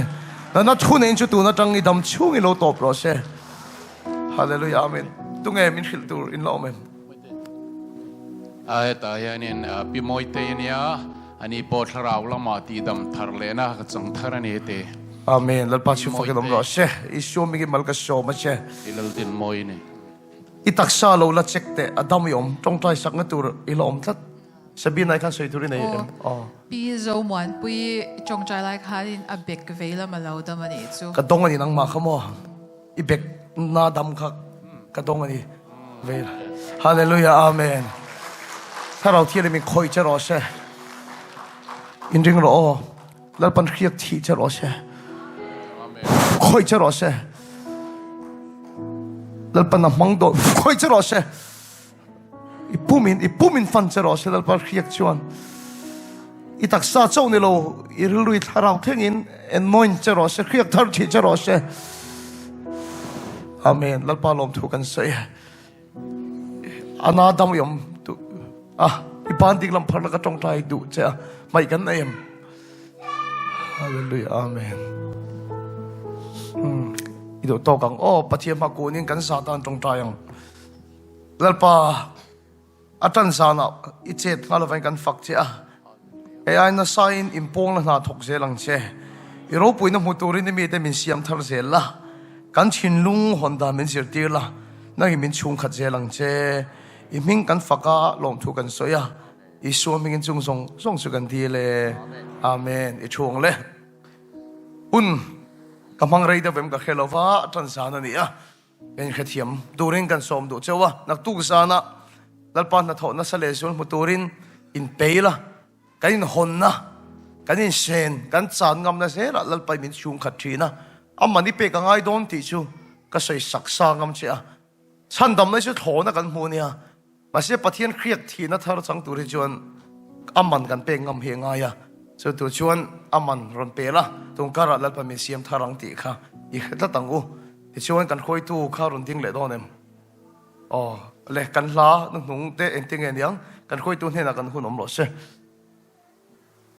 na thun en chu tu na tang I dam chung I lo top ro se hallelujah amen tu nge min khil tur in lo amen Ayata yanin pimoite niya ani po tharau lama ti dam tharlena ka chang tharani te amen lal pa chu fakadam ro se isu mi gi mal ka so ma che ilal tin moi ni. itaksa lo la check te adam yom tong tai sak na tur ilom tat sabi na kan soi tur nei oh Pi zo muan pui chong chai lai khalin a bek vela malo da mani chu ka dong ani nang ma khamo I bek na dam khak ka dong ani ve hallelujah amen tharau thian mi khoi che ro se in ring ro lal pan khiak thi che ro se khoi che ro se lal pan na mang do khoi che ro se ipumin fan che ro se lal pan khiak chuan itak sa chau ni lo irului tharau thengin anoint che ro se khiak thar thi che ro se amen lal pa lom thu kan se ana dam yom tu ipan ding lam phar la ka tong tai du che mai kan em hallelujah amen ido to kang o pathiam ma kunin kan satan tong tayang lalpa atan sana ichet ngalawain kan fak che a ai na sign impong na thok je lang che iro puina muturin ni mi te min siam thar zel la kan chin lung honda min sir tir la na hi min chung khat je lang che i ming kan faka lom thu kan soya i so ming chung song su kan ti le amen i chung le kamang rei da vem ka khelova tan sana ni a ben khathiam turin kan som do chewa nak tu sana dalpan na tho na sale sul muturin in peila kanin honna kanin sen kan chan ngam na se la lalpai min chung khat thina amani pe ka ngai don ti chu ka sei saksa ngam che a chan dam na chu tho na kan mu nia ma se pathian khriak thina thar chang turi chuan aman kan pe ngam he nga ya so tu chuan aman ron pe la tung kara lalpa min siam tharang ti kha i khata tangu ti chuan kan khoi tu kha ron ding le donem le kan la nung te enting en yang kan khoi tu hena kan hun om lo se